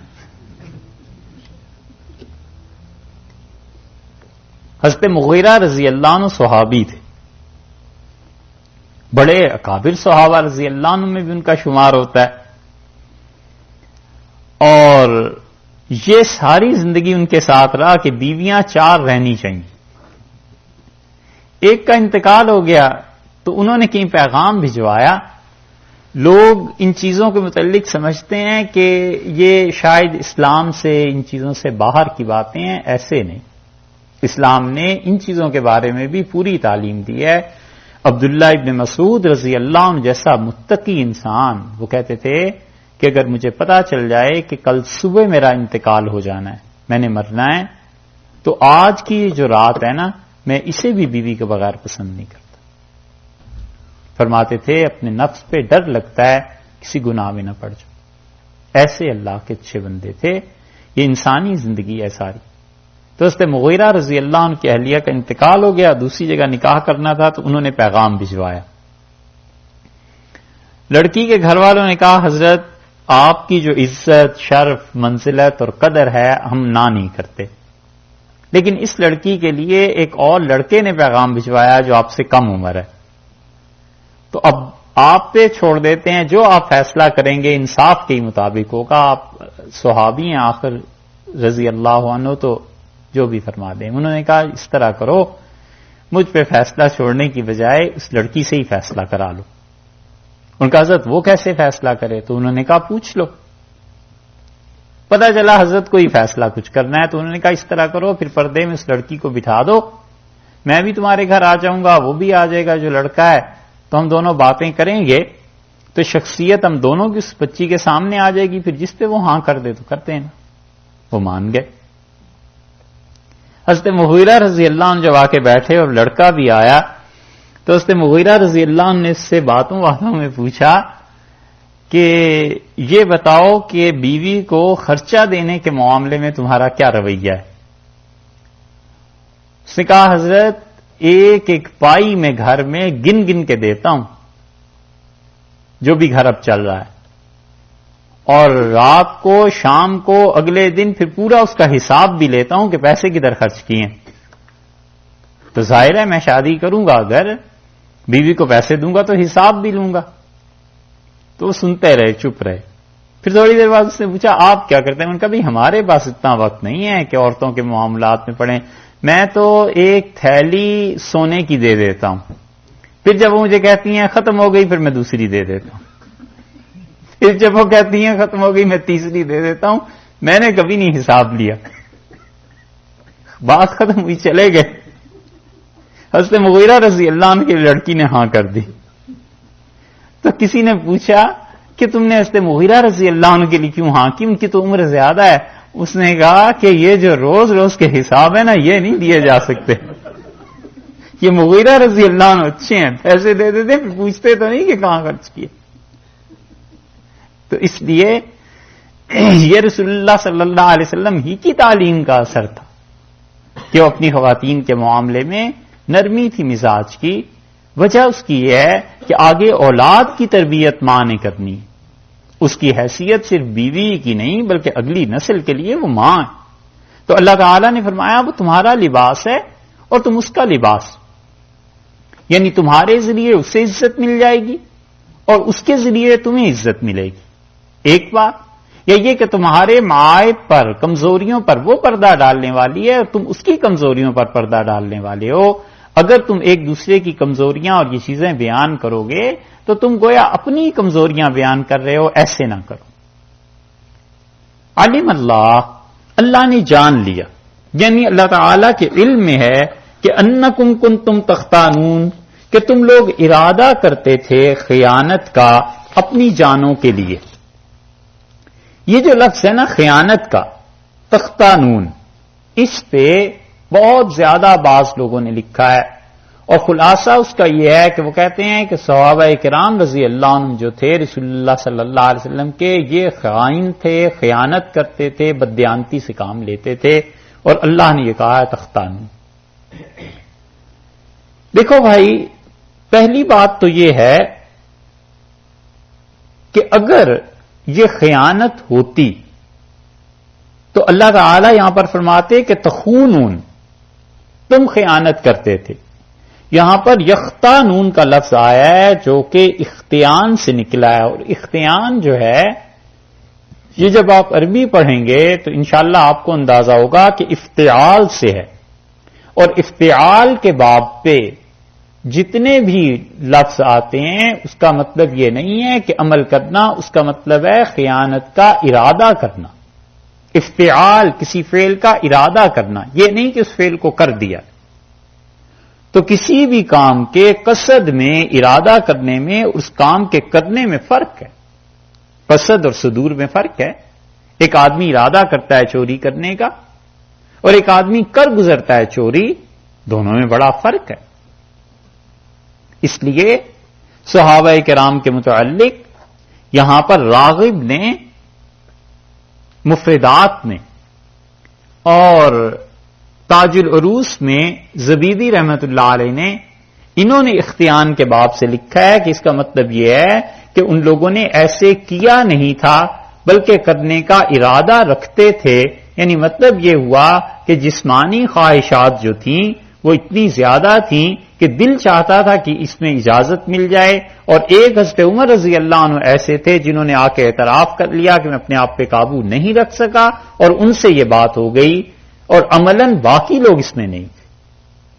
S1: حضرت مغیرہ رضی اللہ عنہ صحابی تھے، بڑے اکابر صحابہ رضی اللہ عنہ میں بھی ان کا شمار ہوتا ہے، اور یہ ساری زندگی ان کے ساتھ رہا کہ بیویاں 4 رہنی چاہیے. ایک کا انتقال ہو گیا تو انہوں نے کہیں پیغام بھجوایا. لوگ ان چیزوں کے متعلق سمجھتے ہیں کہ یہ شاید اسلام سے، ان چیزوں سے باہر کی باتیں ہیں. ایسے نہیں، اسلام نے ان چیزوں کے بارے میں بھی پوری تعلیم دی ہے. عبداللہ ابن مسعود رضی اللہ عنہ جیسا متقی انسان، وہ کہتے تھے کہ اگر مجھے پتا چل جائے کہ کل صبح میرا انتقال ہو جانا ہے، میں نے مرنا ہے، تو آج کی جو رات ہے نا، میں اسے بھی بیوی کے بغیر پسند نہیں کرتا. فرماتے تھے اپنے نفس پہ ڈر لگتا ہے کسی گناہ میں نہ پڑ جاؤ. ایسے اللہ کے اچھے بندے تھے. یہ انسانی زندگی ہے ساری. تو حضرت مغیرہ رضی اللہ عنہ کی اہلیہ کا انتقال ہو گیا، دوسری جگہ نکاح کرنا تھا، تو انہوں نے پیغام بھجوایا. لڑکی کے گھر والوں نے کہا حضرت آپ کی جو عزت، شرف، منزلت اور قدر ہے ہم نہ نہیں کرتے، لیکن اس لڑکی کے لیے ایک اور لڑکے نے پیغام بھجوایا جو آپ سے کم عمر ہے، تو اب آپ پہ چھوڑ دیتے ہیں، جو آپ فیصلہ کریں گے انصاف کے مطابق ہوگا. آپ صحابی ہیں آخر رضی اللہ عنہ، تو جو بھی فرما دیں. انہوں نے کہا اس طرح کرو، مجھ پہ فیصلہ چھوڑنے کی بجائے اس لڑکی سے ہی فیصلہ کرا لو. ان کا حضرت وہ کیسے فیصلہ کرے؟ تو انہوں نے کہا پوچھ لو. پتہ چلا حضرت کو ہی فیصلہ کچھ کرنا ہے، تو انہوں نے کہا اس طرح کرو، پھر پردے میں اس لڑکی کو بٹھا دو، میں بھی تمہارے گھر آ جاؤں گا، وہ بھی آ جائے گا جو لڑکا ہے، تو ہم دونوں باتیں کریں گے، تو شخصیت ہم دونوں کی اس بچی کے سامنے آ جائے گی، پھر جس پہ وہ ہاں کر دے تو کرتے ہیں نا. وہ مان گئے. حضرت مغیرہ رضی اللہ عنہ جب آ کے بیٹھے اور لڑکا بھی آیا، تو حضرت مغیرہ رضی اللہ عنہ نے اس سے باتوں میں پوچھا کہ یہ بتاؤ کہ بیوی کو خرچہ دینے کے معاملے میں تمہارا کیا رویہ ہے؟ اس نے کہا حضرت ایک ایک پائی میں گھر میں گن گن کے دیتا ہوں، جو بھی گھر اب چل رہا ہے، اور رات کو، شام کو، اگلے دن پھر پورا اس کا حساب بھی لیتا ہوں کہ پیسے کدھر خرچ کیے ہیں. تو ظاہر ہے میں شادی کروں گا، اگر بیوی کو پیسے دوں گا تو حساب بھی لوں گا. تو وہ سنتے رہے، چپ رہے. پھر تھوڑی دیر بعد اس نے پوچھا آپ کیا کرتے ہیں؟ ان کا بھی ہمارے پاس اتنا وقت نہیں ہے کہ عورتوں کے معاملات میں پڑیں، میں تو ایک تھیلی سونے کی دے دیتا ہوں، پھر جب وہ مجھے کہتی ہیں ختم ہو گئی پھر میں دوسری دے دیتا ہوں، پھر جب وہ کہتی ہیں ختم ہو گئی میں تیسری دے دیتا ہوں. میں نے کبھی نہیں حساب لیا. بات ختم ہوئی، چلے گئے. حضرت مغیرہ رضی اللہ عنہ کی لڑکی نے ہاں کر دی. تو کسی نے پوچھا کہ تم نے حضرت مغیرہ رضی اللہ عنہ کے لیے کیوں ہاں کی؟ ان کی تو عمر زیادہ ہے. اس نے کہا کہ یہ جو روز روز کے حساب ہے نا، یہ نہیں دیے جا سکتے. یہ مغیرہ رضی اللہ عنہ اچھے ہیں، پیسے دے دیتے پھر پوچھتے تو نہیں کہ کہاں خرچ کیے. تو اس لیے یہ رسول اللہ صلی اللہ علیہ وسلم ہی کی تعلیم کا اثر تھا کہ وہ اپنی خواتین کے معاملے میں نرمی تھی مزاج کی. وجہ اس کی یہ ہے کہ آگے اولاد کی تربیت ماں نے کرنی ہے. اس کی حیثیت صرف بیوی کی نہیں بلکہ اگلی نسل کے لیے وہ ماں ہے. تو اللہ تعالی نے فرمایا وہ تمہارا لباس ہے اور تم اس کا لباس، یعنی تمہارے ذریعے اسے عزت مل جائے گی اور اس کے ذریعے تمہیں عزت ملے گی. ایک بات یا یہ کہ تمہارے معائب پر، کمزوریوں پر وہ پردہ ڈالنے والی ہے اور تم اس کی کمزوریوں پر پردہ ڈالنے والے ہو. اگر تم ایک دوسرے کی کمزوریاں اور یہ چیزیں بیان کرو گے تو تم گویا اپنی کمزوریاں بیان کر رہے ہو. ایسے نہ کرو. علم اللہ نے جان لیا، یعنی اللہ تعالی کے علم میں ہے کہ انکم کنتم تختانون، کہ تم لوگ ارادہ کرتے تھے خیانت کا اپنی جانوں کے لیے. یہ جو لفظ ہے نا خیانت کا، تختانون، اس پہ بہت زیادہ بعض لوگوں نے لکھا ہے، اور خلاصہ اس کا یہ ہے کہ وہ کہتے ہیں کہ صحابہ کرام رضی اللہ عنہ جو تھے رسول اللہ صلی اللہ علیہ وسلم کے، یہ خائن تھے، خیانت کرتے تھے، بددیانتی سے کام لیتے تھے، اور اللہ نے یہ کہا ہے تختانون. دیکھو بھائی، پہلی بات تو یہ ہے کہ اگر یہ خیانت ہوتی تو اللہ تعالی یہاں پر فرماتے کہ تخونون، تم خیانت کرتے تھے. یہاں پر یختانون کا لفظ آیا ہے جو کہ اختیان سے نکلا ہے، اور اختیان جو ہے یہ جب آپ عربی پڑھیں گے تو انشاءاللہ آپ کو اندازہ ہوگا کہ افتعال سے ہے، اور افتعال کے باب پہ جتنے بھی لفظ آتے ہیں اس کا مطلب یہ نہیں ہے کہ عمل کرنا، اس کا مطلب ہے خیانت کا ارادہ کرنا. افتعال کسی فعل کا ارادہ کرنا، یہ نہیں کہ اس فعل کو کر دیا. تو کسی بھی کام کے قصد میں، ارادہ کرنے میں، اس کام کے کرنے میں فرق ہے. قصد اور صدور میں فرق ہے. ایک آدمی ارادہ کرتا ہے چوری کرنے کا، اور ایک آدمی کر گزرتا ہے چوری، دونوں میں بڑا فرق ہے. اس لیے صحابہ کرام کے متعلق یہاں پر راغب نے مفردات میں اور تاج العروس میں زبیدی رحمت اللہ علیہ نے انہوں نے اختیان کے باب سے لکھا ہے کہ اس کا مطلب یہ ہے کہ ان لوگوں نے ایسے کیا نہیں تھا بلکہ کرنے کا ارادہ رکھتے تھے. یعنی مطلب یہ ہوا کہ جسمانی خواہشات جو تھیں وہ اتنی زیادہ تھیں کہ دل چاہتا تھا کہ اس میں اجازت مل جائے. اور ایک حضرت عمر رضی اللہ عنہ ایسے تھے جنہوں نے آ کے اعتراف کر لیا کہ میں اپنے آپ پہ قابو نہیں رکھ سکا، اور ان سے یہ بات ہو گئی، اور عملاً باقی لوگ اس میں نہیں تھے،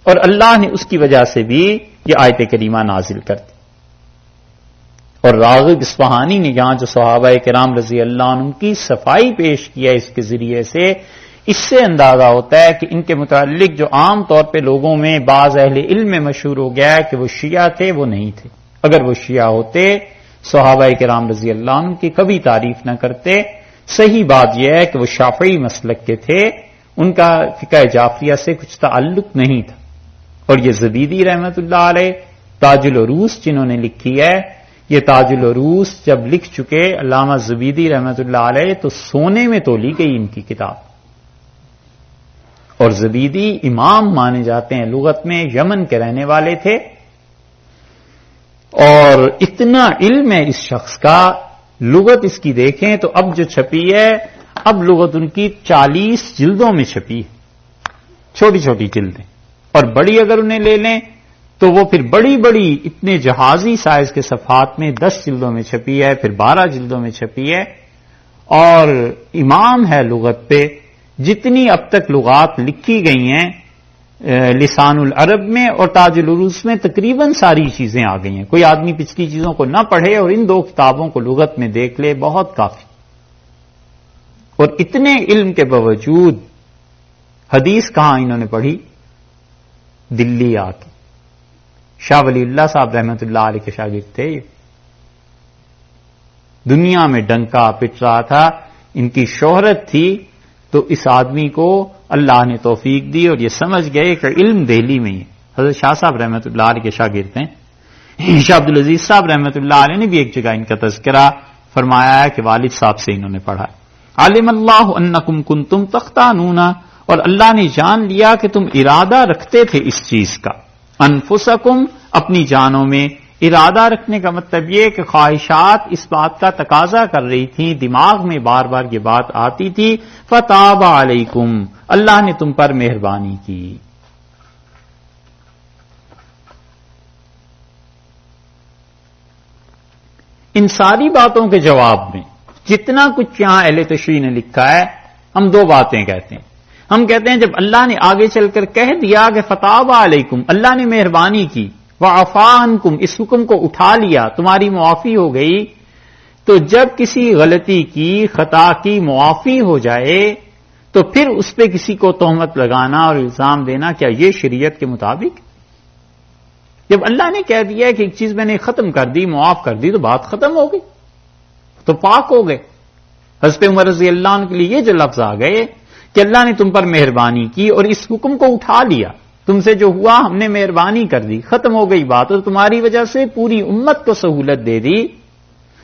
S1: اور اللہ نے اس کی وجہ سے بھی یہ آیت کریمہ نازل کر دی. اور راغب اصفہانی نے یہاں جو صحابہ کرام رضی اللہ عنہ کی صفائی پیش کیا اس کے ذریعے سے، اس سے اندازہ ہوتا ہے کہ ان کے متعلق جو عام طور پہ لوگوں میں بعض اہل علم میں مشہور ہو گیا ہے کہ وہ شیعہ تھے، وہ نہیں تھے. اگر وہ شیعہ ہوتے صحابہ کرام رضی اللہ عنہ کی کبھی تعریف نہ کرتے. صحیح بات یہ ہے کہ وہ شافعی مسلک کے تھے، ان کا فقہ جعفریہ سے کچھ تعلق نہیں تھا. اور یہ زبیدی رحمت اللہ علیہ تاج العروس جنہوں نے لکھی ہے، یہ تاج العروس جب لکھ چکے علامہ زبیدی رحمت اللہ علیہ تو سونے میں تولی گئی ان کی کتاب. اور زبیدی امام مانے جاتے ہیں لغت میں، یمن کے رہنے والے تھے، اور اتنا علم ہے اس شخص کا. لغت اس کی دیکھیں تو اب جو چھپی ہے، اب لغت ان کی 40 جلدوں میں چھپی ہے، چھوٹی چھوٹی جلدیں. اور بڑی اگر انہیں لے لیں تو وہ پھر بڑی بڑی اتنے جہازی سائز کے صفحات میں 10 جلدوں میں چھپی ہے، پھر 12 جلدوں میں چھپی ہے. اور امام ہے لغت پہ. جتنی اب تک لغات لکھی گئی ہیں لسان العرب میں اور تاج العروس میں تقریباً ساری چیزیں آ گئی ہیں. کوئی آدمی پچھلی چیزوں کو نہ پڑھے اور ان 2 کتابوں کو لغت میں دیکھ لے، بہت کافی. اور اتنے علم کے باوجود حدیث کہاں انہوں نے پڑھی؟ دلی آ کے. شاہ ولی اللہ صاحب رحمت اللہ علیہ کے شاگرد تھے. یہ دنیا میں ڈنکا پٹ رہا تھا، ان کی شہرت تھی. تو اس آدمی کو اللہ نے توفیق دی اور یہ سمجھ گئے کہ علم دہلی میں ہی ہے. حضرت شاہ صاحب رحمت اللہ علیہ کے شاگرد ہیں. شاہ عبدالعزیز صاحب رحمت اللہ علیہ نے بھی ایک جگہ ان کا تذکرہ فرمایا ہے کہ والد صاحب سے انہوں نے پڑھا. علم اللہ انکم کنتم تختانون، اور اللہ نے جان لیا کہ تم ارادہ رکھتے تھے اس چیز کا. انفسکم، اپنی جانوں میں. ارادہ رکھنے کا مطلب یہ کہ خواہشات اس بات کا تقاضا کر رہی تھیں، دماغ میں بار بار یہ بات آتی تھی. فتاب علیکم، اللہ نے تم پر مہربانی کی. ان ساری باتوں کے جواب میں جتنا کچھ یہاں اہل تشریح نے لکھا ہے، ہم 2 باتیں کہتے ہیں. ہم کہتے ہیں جب اللہ نے آگے چل کر کہہ دیا کہ فتاب علیکم، اللہ نے مہربانی کی، وعفا عنکم، اس حکم کو اٹھا لیا، تمہاری معافی ہو گئی. تو جب کسی غلطی کی، خطا کی معافی ہو جائے تو پھر اس پہ کسی کو تہمت لگانا اور الزام دینا، کیا یہ شریعت کے مطابق؟ جب اللہ نے کہہ دیا کہ ایک چیز میں نے ختم کر دی، معاف کر دی، تو بات ختم ہو گئی، تو پاک ہو گئے. حضرت عمر رضی اللہ عنہ کے لیے یہ جو لفظ آ گئے کہ اللہ نے تم پر مہربانی کی اور اس حکم کو اٹھا لیا، تم سے جو ہوا ہم نے مہربانی کر دی، ختم ہو گئی بات، اور تمہاری وجہ سے پوری امت کو سہولت دے دی،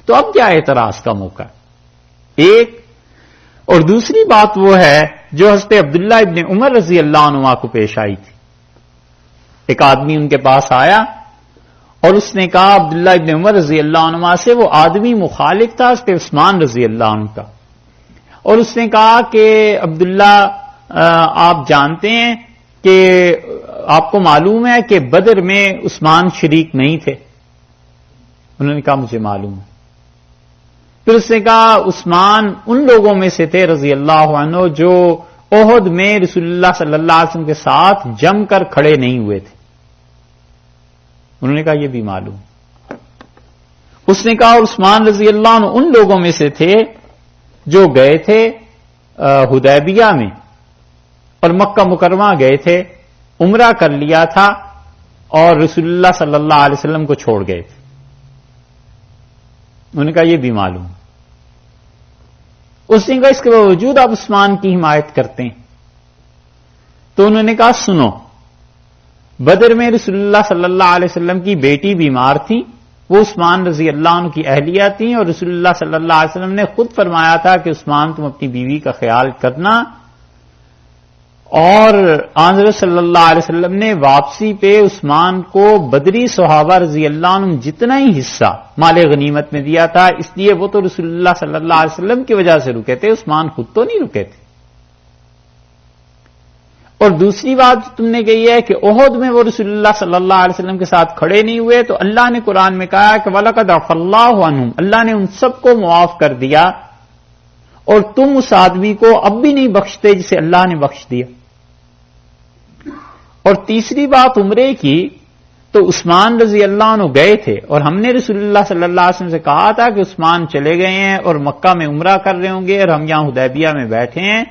S1: تو اب کیا اعتراض کا موقع ہے؟ ایک. اور دوسری بات وہ ہے جو حضرت عبداللہ ابن عمر رضی اللہ عنہ کو پیش آئی تھی. ایک آدمی ان کے پاس آیا اور اس نے کہا عبداللہ ابن عمر رضی اللہ عنہ سے، وہ آدمی مخالف تھا حضرت عثمان رضی اللہ عنہ کا، اور اس نے کہا کہ عبداللہ آپ جانتے ہیں کہ آپ کو معلوم ہے کہ بدر میں عثمان شریک نہیں تھے؟ انہوں نے کہا مجھے معلوم ہے۔ پھر اس نے کہا عثمان ان لوگوں میں سے تھے رضی اللہ عنہ جو احد میں رسول اللہ صلی اللہ علیہ وسلم کے ساتھ جم کر کھڑے نہیں ہوئے تھے؟ انہوں نے کہا یہ بھی معلوم۔ اس نے کہا عثمان رضی اللہ عنہ ان لوگوں میں سے تھے جو گئے تھے حدیبیہ میں اور مکہ مکرمہ گئے تھے، عمرہ کر لیا تھا اور رسول اللہ صلی اللہ علیہ وسلم کو چھوڑ گئے تھے۔ انہوں نے کہا یہ بھی معلوم۔ اس نے کہا اس کے باوجود آپ عثمان کی حمایت کرتے ہیں؟ تو انہوں نے کہا سنو، بدر میں رسول اللہ صلی اللہ علیہ وسلم کی بیٹی بیمار تھی، وہ عثمان رضی اللہ عنہ کی اہلیہ تھیں، اور رسول اللہ صلی اللہ علیہ وسلم نے خود فرمایا تھا کہ عثمان تم اپنی بیوی کا خیال کرنا، اور حضرت صلی اللہ علیہ وسلم نے واپسی پہ عثمان کو بدری صحابہ رضی اللہ عنہ جتنا ہی حصہ مال غنیمت میں دیا تھا، اس لیے وہ تو رسول اللہ صلی اللہ علیہ وسلم کی وجہ سے رکے تھے، عثمان خود تو نہیں رکے تھے۔ اور دوسری بات تم نے کہی ہے کہ احد میں وہ رسول اللہ صلی اللہ علیہ وسلم کے ساتھ کھڑے نہیں ہوئے، تو اللہ نے قرآن میں کہا کہ وَلَقَدْ عَفَا اللَّهُ عَنْهُمْ، اللہ نے ان سب کو معاف کر دیا، اور تم اس آدمی کو اب بھی نہیں بخشتے جسے اللہ نے بخش دیا۔ اور تیسری بات عمرے کی، تو عثمان رضی اللہ عنہ گئے تھے اور ہم نے رسول اللہ صلی اللہ علیہ وسلم سے کہا تھا کہ عثمان چلے گئے ہیں اور مکہ میں عمرہ کر رہے ہوں گے اور ہم یہاں حدیبیہ میں بیٹھے ہیں،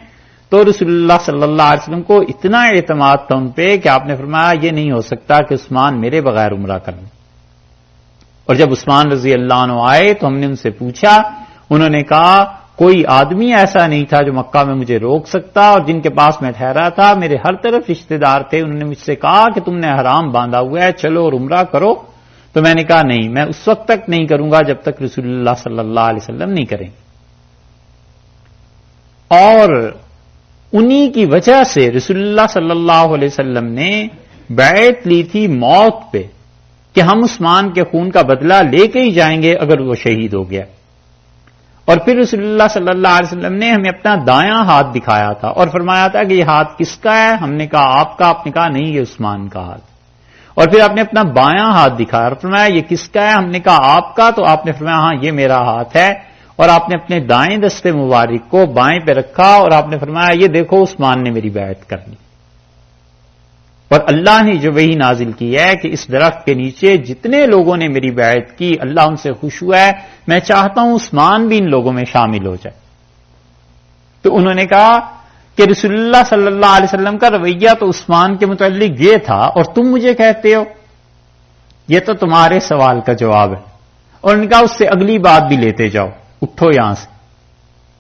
S1: تو رسول اللہ صلی اللہ علیہ وسلم کو اتنا اعتماد تھا ان پہ کہ آپ نے فرمایا یہ نہیں ہو سکتا کہ عثمان میرے بغیر عمرہ کر لیں۔ اور جب عثمان رضی اللہ عنہ آئے تو ہم نے ان سے پوچھا، انہوں نے کہا کوئی آدمی ایسا نہیں تھا جو مکہ میں مجھے روک سکتا، اور جن کے پاس میں ٹھہرا تھا میرے ہر طرف رشتہ دار تھے، انہوں نے مجھ سے کہا کہ تم نے حرام باندھا ہوا ہے، چلو اور عمرہ کرو، تو میں نے کہا نہیں، میں اس وقت تک نہیں کروں گا جب تک رسول اللہ صلی اللہ علیہ وسلم نہیں کریں۔ اور انہی کی وجہ سے رسول اللہ صلی اللہ علیہ وسلم نے بیعت لی تھی موت پہ کہ ہم عثمان کے خون کا بدلہ لے کے ہی جائیں گے اگر وہ شہید ہو گیا۔ اور پھر رسول اللہ صلی اللہ علیہ وسلم نے ہمیں اپنا دایاں ہاتھ دکھایا تھا اور فرمایا تھا کہ یہ ہاتھ کس کا ہے؟ ہم نے کہا آپ کا، آپ نے کہا نہیں یہ عثمان کا ہاتھ۔ اور پھر آپ نے اپنا بایاں ہاتھ دکھایا اور فرمایا یہ کس کا ہے؟ ہم نے کہا آپ کا، تو آپ نے فرمایا ہاں یہ میرا ہاتھ ہے، اور آپ نے اپنے دائیں دستے مبارک کو بائیں پہ رکھا اور آپ نے فرمایا یہ دیکھو عثمان نے میری بیعت کر لی۔ اور اللہ نے جو وحی نازل کی ہے کہ اس درخت کے نیچے جتنے لوگوں نے میری بیعت کی اللہ ان سے خوش ہوا ہے، میں چاہتا ہوں عثمان بھی ان لوگوں میں شامل ہو جائے۔ تو انہوں نے کہا کہ رسول اللہ صلی اللہ علیہ وسلم کا رویہ تو عثمان کے متعلق یہ تھا اور تم مجھے کہتے ہو، یہ تو تمہارے سوال کا جواب ہے۔ اور انہوں نے کہا اس سے اگلی بات بھی لیتے جاؤ، اٹھو یہاں سے۔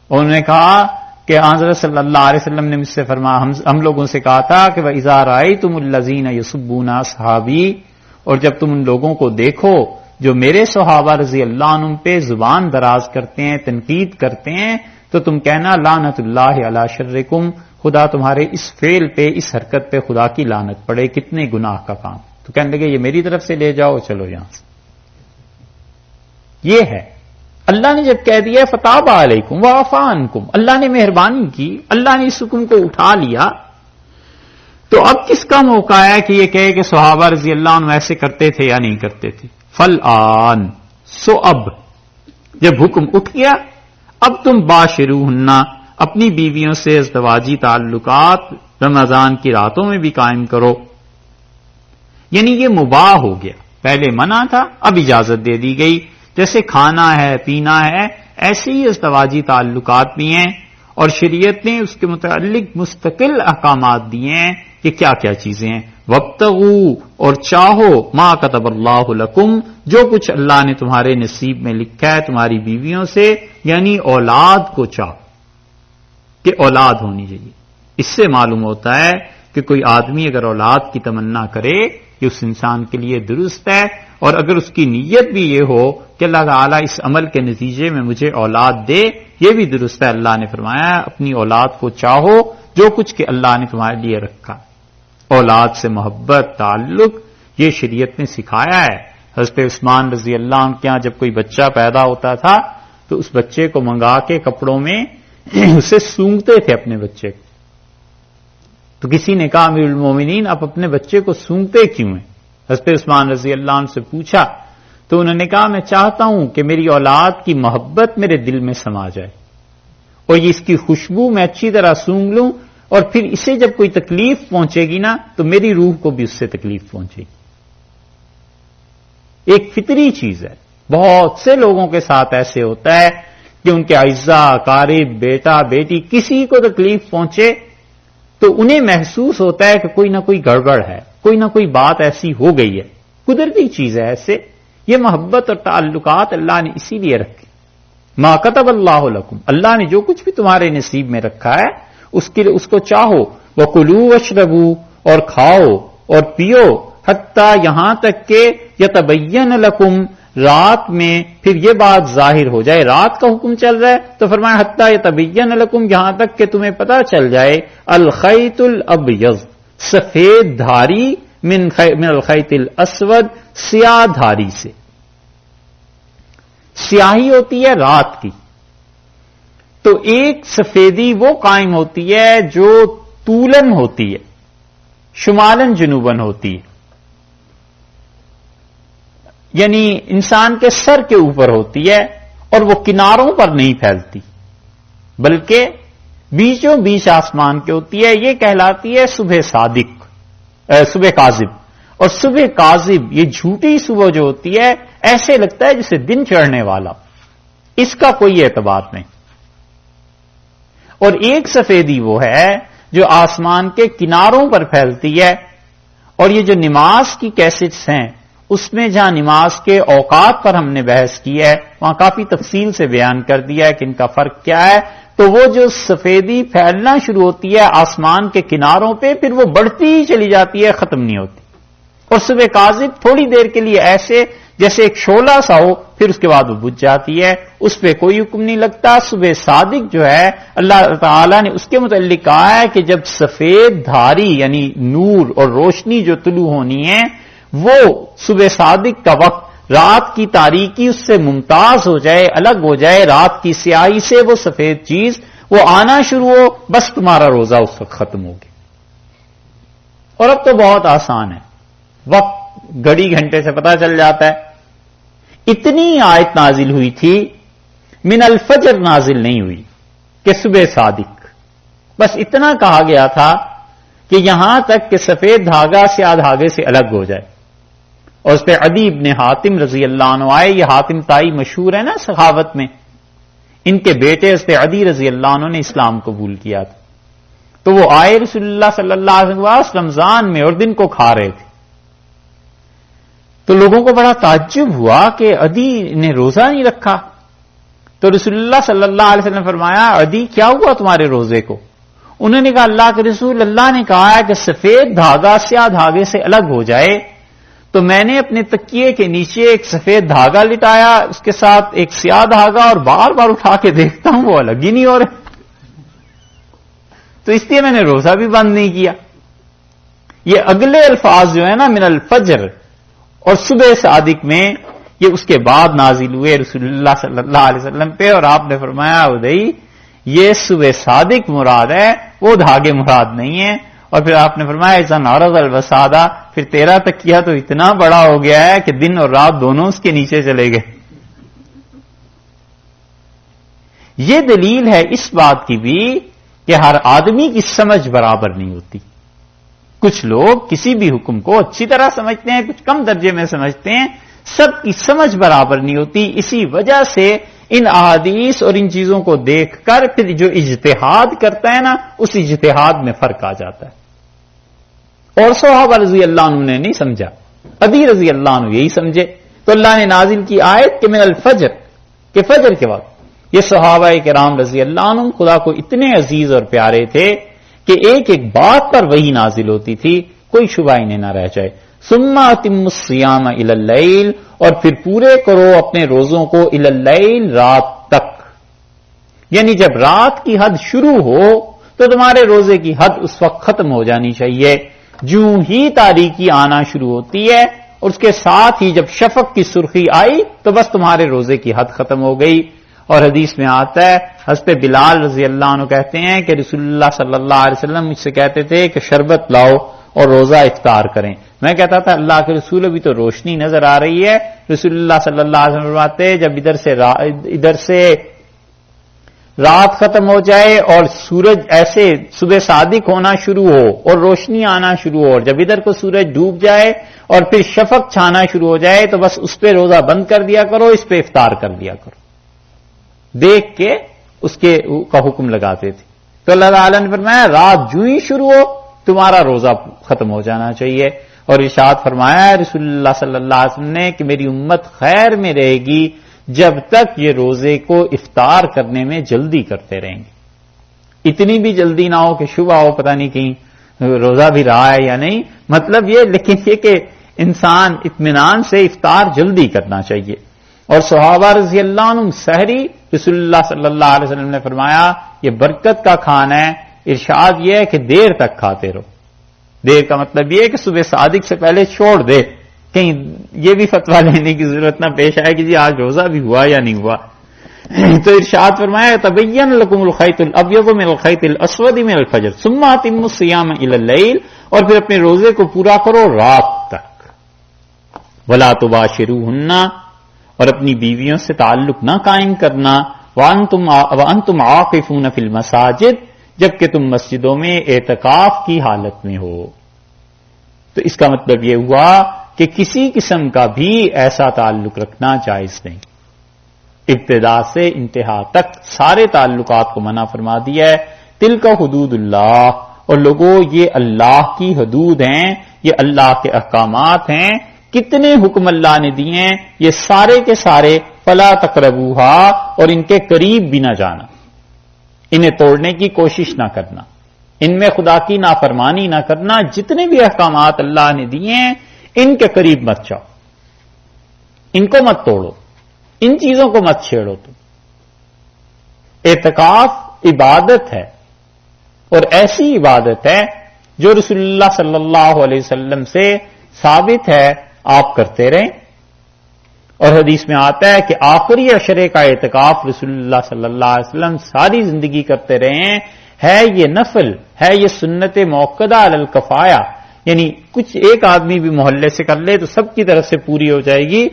S1: اور انہوں نے کہا کہ حضرت صلی اللہ علیہ وسلم نے مجھ سے فرمایا، ہم لوگوں سے کہا تھا کہ وَإِذَا رَأَيْتُمُ الَّذِينَ يَسُبُّونَ أَصْحَابِي، اور جب تم ان لوگوں کو دیکھو جو میرے صحابہ رضی اللہ عنہ پہ زبان دراز کرتے ہیں، تنقید کرتے ہیں، تو تم کہنا لعنت اللہ علی شرکم، خدا تمہارے اس فعل پہ، اس حرکت پہ خدا کی لعنت پڑے، کتنے گناہ کا کام۔ تو کہنے لگے یہ میری طرف سے لے جاؤ، چلو یہاں سے۔ یہ ہے اللہ نے جب کہہ دیا فتاب علیکم وعفا عنکم، اللہ نے مہربانی کی، اللہ نے اس حکم کو اٹھا لیا، تو اب کس کا موقع ہے کہ یہ کہے کہ صحابہ رضی اللہ عنہ ایسے کرتے تھے یا نہیں کرتے تھے؟ فالآن، سو اب جب حکم اٹھ گیا، اب تم باشروہن، اپنی بیویوں سے ازدواجی تعلقات رمضان کی راتوں میں بھی قائم کرو، یعنی یہ مباح ہو گیا، پہلے منع تھا اب اجازت دے دی گئی۔ جیسے کھانا ہے پینا ہے ایسے ہی ازدواجی تعلقات بھی ہیں، اور شریعت نے اس کے متعلق مستقل احکامات دیے ہیں کہ کیا کیا چیزیں ہیں۔ وابتغوا، اور چاہو، ما کتب اللہ لکم، جو کچھ اللہ نے تمہارے نصیب میں لکھا ہے تمہاری بیویوں سے، یعنی اولاد کو چاہو کہ اولاد ہونی چاہیے۔ اس سے معلوم ہوتا ہے کہ کوئی آدمی اگر اولاد کی تمنا کرے کہ اس انسان کے لیے درست ہے، اور اگر اس کی نیت بھی یہ ہو کہ اللہ تعالیٰ اس عمل کے نتیجے میں مجھے اولاد دے، یہ بھی درست ہے۔ اللہ نے فرمایا اپنی اولاد کو چاہو جو کچھ کہ اللہ نے تمہارے لیے رکھا۔ اولاد سے محبت، تعلق، یہ شریعت نے سکھایا ہے۔ حضرت عثمان رضی اللہ عنہ کے یہاں جب کوئی بچہ پیدا ہوتا تھا تو اس بچے کو منگا کے کپڑوں میں اسے سونگتے تھے اپنے بچے کو، تو کسی نے کہا امیر المومنین آپ اپنے بچے کو سونگتے کیوں ہیں؟ حضرت عثمان رضی اللہ عنہ سے پوچھا تو انہوں نے کہا میں چاہتا ہوں کہ میری اولاد کی محبت میرے دل میں سما جائے اور یہ اس کی خوشبو میں اچھی طرح سونگ لوں اور پھر اسے جب کوئی تکلیف پہنچے گی نا تو میری روح کو بھی اس سے تکلیف پہنچے گی. ایک فطری چیز ہے. بہت سے لوگوں کے ساتھ ایسے ہوتا ہے کہ ان کے اعزاء اقارب بیٹا بیٹی کسی کو تکلیف پہنچے تو انہیں محسوس ہوتا ہے کہ کوئی نہ کوئی گڑبڑ ہے, کوئی نہ کوئی بات ایسی ہو گئی ہے. قدرتی چیز ہے ایسے. یہ محبت اور تعلقات اللہ نے اسی لیے رکھے. ما کتب اللہ لکم, اللہ نے جو کچھ بھی تمہارے نصیب میں رکھا ہے اس کے لیے اس کو چاہو. وکلوا واشربوا, اور کھاؤ اور پیو, حتیٰ یہاں تک کہ یتبین لکم, رات میں پھر یہ بات ظاہر ہو جائے. رات کا حکم چل رہا ہے تو فرمایا حتیٰ یتبین لکم, یہاں تک کہ تمہیں پتا چل جائے الخیط الابیض, سفید دھاری, من الخیط الاسود, سیاہ دھاری سے. سیاہی ہوتی ہے رات کی, تو ایک سفیدی وہ قائم ہوتی ہے جو طولن ہوتی ہے, شمالن جنوبن ہوتی ہے, یعنی انسان کے سر کے اوپر ہوتی ہے اور وہ کناروں پر نہیں پھیلتی بلکہ بیچوں بیچ آسمان کے ہوتی ہے. یہ کہلاتی ہے صبح صادق, صبح کاذب. اور صبح کاذب یہ جھوٹی صبح جو ہوتی ہے ایسے لگتا ہے جسے دن چڑھنے والا, اس کا کوئی اعتبار نہیں. اور ایک سفیدی وہ ہے جو آسمان کے کناروں پر پھیلتی ہے. اور یہ جو نماز کی کیسٹس ہیں اس میں جہاں نماز کے اوقات پر ہم نے بحث کی ہے وہاں کافی تفصیل سے بیان کر دیا ہے کہ ان کا فرق کیا ہے. تو وہ جو سفیدی پھیلنا شروع ہوتی ہے آسمان کے کناروں پہ, پھر وہ بڑھتی ہی چلی جاتی ہے, ختم نہیں ہوتی. اور صبح کاذب تھوڑی دیر کے لیے ایسے جیسے ایک شعلہ سا ہو, پھر اس کے بعد وہ بجھ جاتی ہے, اس پہ کوئی حکم نہیں لگتا. صبح صادق جو ہے اللہ تعالیٰ نے اس کے متعلق کہا ہے کہ جب سفید دھاری یعنی نور اور روشنی جو طلوع ہونی ہے وہ صبح صادق کا وقت, رات کی تاریکی اس سے ممتاز ہو جائے, الگ ہو جائے, رات کی سیاہی سے وہ سفید چیز وہ آنا شروع ہو, بس تمہارا روزہ اس وقت ختم ہو گیا. اور اب تو بہت آسان ہے, وقت گھڑی گھنٹے سے پتا چل جاتا ہے. اتنی آیت نازل ہوئی تھی, من الفجر نازل نہیں ہوئی کہ صبح صادق, بس اتنا کہا گیا تھا کہ یہاں تک کہ سفید دھاگا سیاہ دھاگے سے الگ ہو جائے. اور اس پہ عدی ابن حاتم رضی اللہ عنہ آئے. یہ حاتم تائی مشہور ہے نا سخاوت میں, ان کے بیٹے اس پہ عدی رضی اللہ عنہ نے اسلام قبول کیا تھا. تو وہ آئے رسول اللہ صلی اللہ علیہ وسلم رمضان میں اور دن کو کھا رہے تھے. تو لوگوں کو بڑا تعجب ہوا کہ عدی نے روزہ نہیں رکھا. تو رسول اللہ صلی اللہ علیہ وسلم نے فرمایا عدی کیا ہوا تمہارے روزے کو؟ انہوں نے کہا اللہ کے رسول, اللہ نے کہا ہے کہ سفید دھاگا سیاہ دھاگے سے الگ ہو جائے, تو میں نے اپنے تکیے کے نیچے ایک سفید دھاگا لٹایا, اس کے ساتھ ایک سیاہ دھاگا, اور بار بار اٹھا کے دیکھتا ہوں وہ الگ ہی نہیں ہو رہے, تو اس لیے میں نے روزہ بھی بند نہیں کیا. یہ اگلے الفاظ جو ہے نا من الفجر اور صبح صادق میں, یہ اس کے بعد نازل ہوئے رسول اللہ صلی اللہ علیہ وسلم پہ, اور آپ نے فرمایا ادئی یہ صبح صادق مراد ہے, وہ دھاگے مراد نہیں ہیں. اور پھر آپ نے فرمایا اذن عرض الوسادہ, پھر تیرا تکیہ تو اتنا بڑا ہو گیا ہے کہ دن اور رات دونوں اس کے نیچے چلے گئے. یہ دلیل ہے اس بات کی بھی کہ ہر آدمی کی سمجھ برابر نہیں ہوتی. کچھ لوگ کسی بھی حکم کو اچھی طرح سمجھتے ہیں, کچھ کم درجے میں سمجھتے ہیں, سب کی سمجھ برابر نہیں ہوتی. اسی وجہ سے ان احادیث اور ان چیزوں کو دیکھ کر پھر جو اجتہاد کرتا ہے نا اس اجتہاد میں فرق آ جاتا ہے. اور صحابہ رضی اللہ عنہ نے نہیں سمجھا, عدی رضی اللہ عنہ یہی سمجھے, تو اللہ نے نازل کی آیت کہ من الفجر, کہ فجر کے وقت. یہ صحابہ کرام رضی اللہ عنہ خدا کو اتنے عزیز اور پیارے تھے کہ ایک ایک بات پر وہی نازل ہوتی تھی, کوئی شبہ انہیں نہ رہ جائے. ثم اتموا الصیام الی اللیل, اور پھر پورے کرو اپنے روزوں کو الی اللیل, رات تک. یعنی جب رات کی حد شروع ہو تو تمہارے روزے کی حد اس وقت ختم ہو جانی چاہیے. جوں ہی تاریکی آنا شروع ہوتی ہے اور اس کے ساتھ ہی جب شفق کی سرخی آئی تو بس تمہارے روزے کی حد ختم ہو گئی. اور حدیث میں آتا ہے حضرت بلال رضی اللہ عنہ کہتے ہیں کہ رسول اللہ صلی اللہ علیہ وسلم مجھ سے کہتے تھے کہ شربت لاؤ اور روزہ افطار کریں. میں کہتا تھا اللہ کے رسول ابھی تو روشنی نظر آ رہی ہے. رسول اللہ صلی اللہ علیہ وسلم فرماتے جب ادھر سے رات ختم ہو جائے اور سورج ایسے صبح صادق ہونا شروع ہو اور روشنی آنا شروع ہو، اور جب ادھر کو سورج ڈوب جائے اور پھر شفق چھانا شروع ہو جائے تو بس اس پہ روزہ بند کر دیا کرو، اس پہ افطار کر دیا کرو. دیکھ کے اس کا حکم لگاتے تھے. تو اللہ تعالیٰ نے فرمایا رات جو ہی شروع ہو تمہارا روزہ ختم ہو جانا چاہیے. اور ارشاد فرمایا رسول اللہ صلی اللہ علیہ وسلم نے کہ میری امت خیر میں رہے گی جب تک یہ روزے کو افطار کرنے میں جلدی کرتے رہیں گے. اتنی بھی جلدی نہ ہو کہ شبہ ہو پتہ نہیں کہیں روزہ بھی رہا ہے یا نہیں. مطلب یہ لیکن یہ کہ انسان اطمینان سے افطار جلدی کرنا چاہیے. اور صحابہ رضی اللہ عنہ سحری رسول اللہ صلی اللہ علیہ وسلم نے فرمایا یہ برکت کا کھانا ہے. ارشاد یہ ہے کہ دیر تک کھاتے رہو. دیر کا مطلب یہ ہے کہ صبح صادق سے پہلے چھوڑ دے، کہیں یہ بھی فتویٰ لینے کی ضرورت نہ پیش آئے کہ جی آج روزہ بھی ہوا یا نہیں ہوا. تو ارشاد فرمایا تبین لکم الخیط الابیض من الخیط الاسود من الفجر ثم اتموا الصیام الی اللیل، اور پھر اپنے روزے کو پورا کرو رات تک. ولا تباشروہن، اور اپنی بیویوں سے تعلق نہ قائم کرنا. وانتم عاکفون فی المساجد، جبکہ تم مسجدوں میں اعتکاف کی حالت میں ہو. تو اس کا مطلب یہ ہوا کہ کسی قسم کا بھی ایسا تعلق رکھنا جائز نہیں. ابتدا سے انتہا تک سارے تعلقات کو منع فرما دیا ہے. تلک حدود اللہ، اور لوگوں یہ اللہ کی حدود ہیں، یہ اللہ کے احکامات ہیں. کتنے حکم اللہ نے دیے ہیں یہ سارے کے سارے. فلا تقربوہا، اور ان کے قریب بھی نہ جانا، انہیں توڑنے کی کوشش نہ کرنا، ان میں خدا کی نافرمانی نہ کرنا. جتنے بھی احکامات اللہ نے دیے ہیں ان کے قریب مت جاؤ، ان کو مت توڑو، ان چیزوں کو مت چھیڑو. تم اعتکاف عبادت ہے، اور ایسی عبادت ہے جو رسول اللہ صلی اللہ علیہ وسلم سے ثابت ہے آپ کرتے رہیں. اور حدیث میں آتا ہے کہ آخری عشرے کا اعتکاف رسول اللہ صلی اللہ علیہ وسلم ساری زندگی کرتے رہے ہیں. ہے یہ نفل، ہے یہ سنت موقدہ علی الکفایہ، یعنی کچھ ایک آدمی بھی محلے سے کر لے تو سب کی طرف سے پوری ہو جائے گی.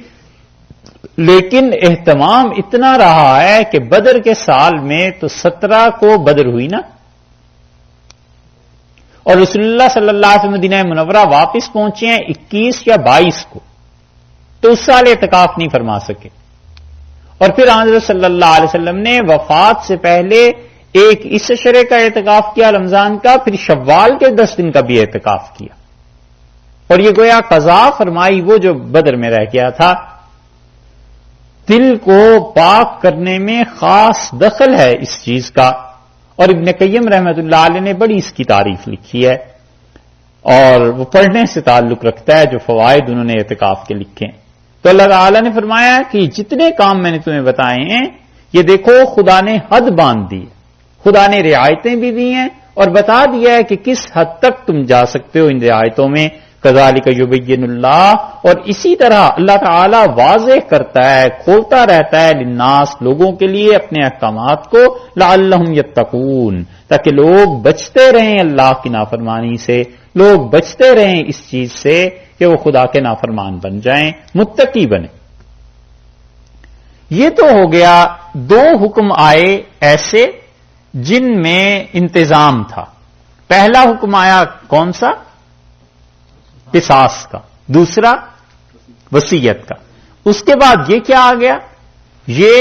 S1: لیکن اہتمام اتنا رہا ہے کہ بدر کے سال میں تو 17 کو بدر ہوئی نا، اور رسول اللہ صلی اللہ علیہ وسلم مدینہ منورہ واپس پہنچے ہیں 21 یا 22 کو، تو اس سال اعتکاف نہیں فرما سکے. اور پھر حضرت صلی اللہ علیہ وسلم نے وفات سے پہلے ایک اس عشرے کا اعتکاف کیا رمضان کا، پھر شوال کے 10 دن کا بھی اعتکاف کیا. اور یہ گویا قضا فرمائی وہ جو بدر میں رہ گیا تھا. دل کو پاک کرنے میں خاص دخل ہے اس چیز کا. اور ابن قیم رحمۃ اللہ علیہ نے بڑی اس کی تعریف لکھی ہے، اور وہ پڑھنے سے تعلق رکھتا ہے جو فوائد انہوں نے اعتکاف کے لکھے ہیں. تو اللہ تعالیٰ نے فرمایا کہ جتنے کام میں نے تمہیں بتائے ہیں یہ دیکھو خدا نے حد باندھ دی، خدا نے رعایتیں بھی دی ہیں اور بتا دیا ہے کہ کس حد تک تم جا سکتے ہو ان رعایتوں میں. کذالک یبین اللہ، اور اسی طرح اللہ تعالیٰ واضح کرتا ہے، کھولتا رہتا ہے للناس لوگوں کے لیے اپنے احکامات کو، لعلہم یتقون، تاکہ لوگ بچتے رہیں اللہ کی نافرمانی سے، لوگ بچتے رہیں اس چیز سے کہ وہ خدا کے نافرمان بن جائیں، متقی بنیں. یہ تو ہو گیا 2 حکم آئے ایسے جن میں انتظام تھا. پہلا حکم آیا کون سا؟ قصاص کا. دوسرا وصیت کا. اس کے بعد یہ کیا آ گیا؟ یہ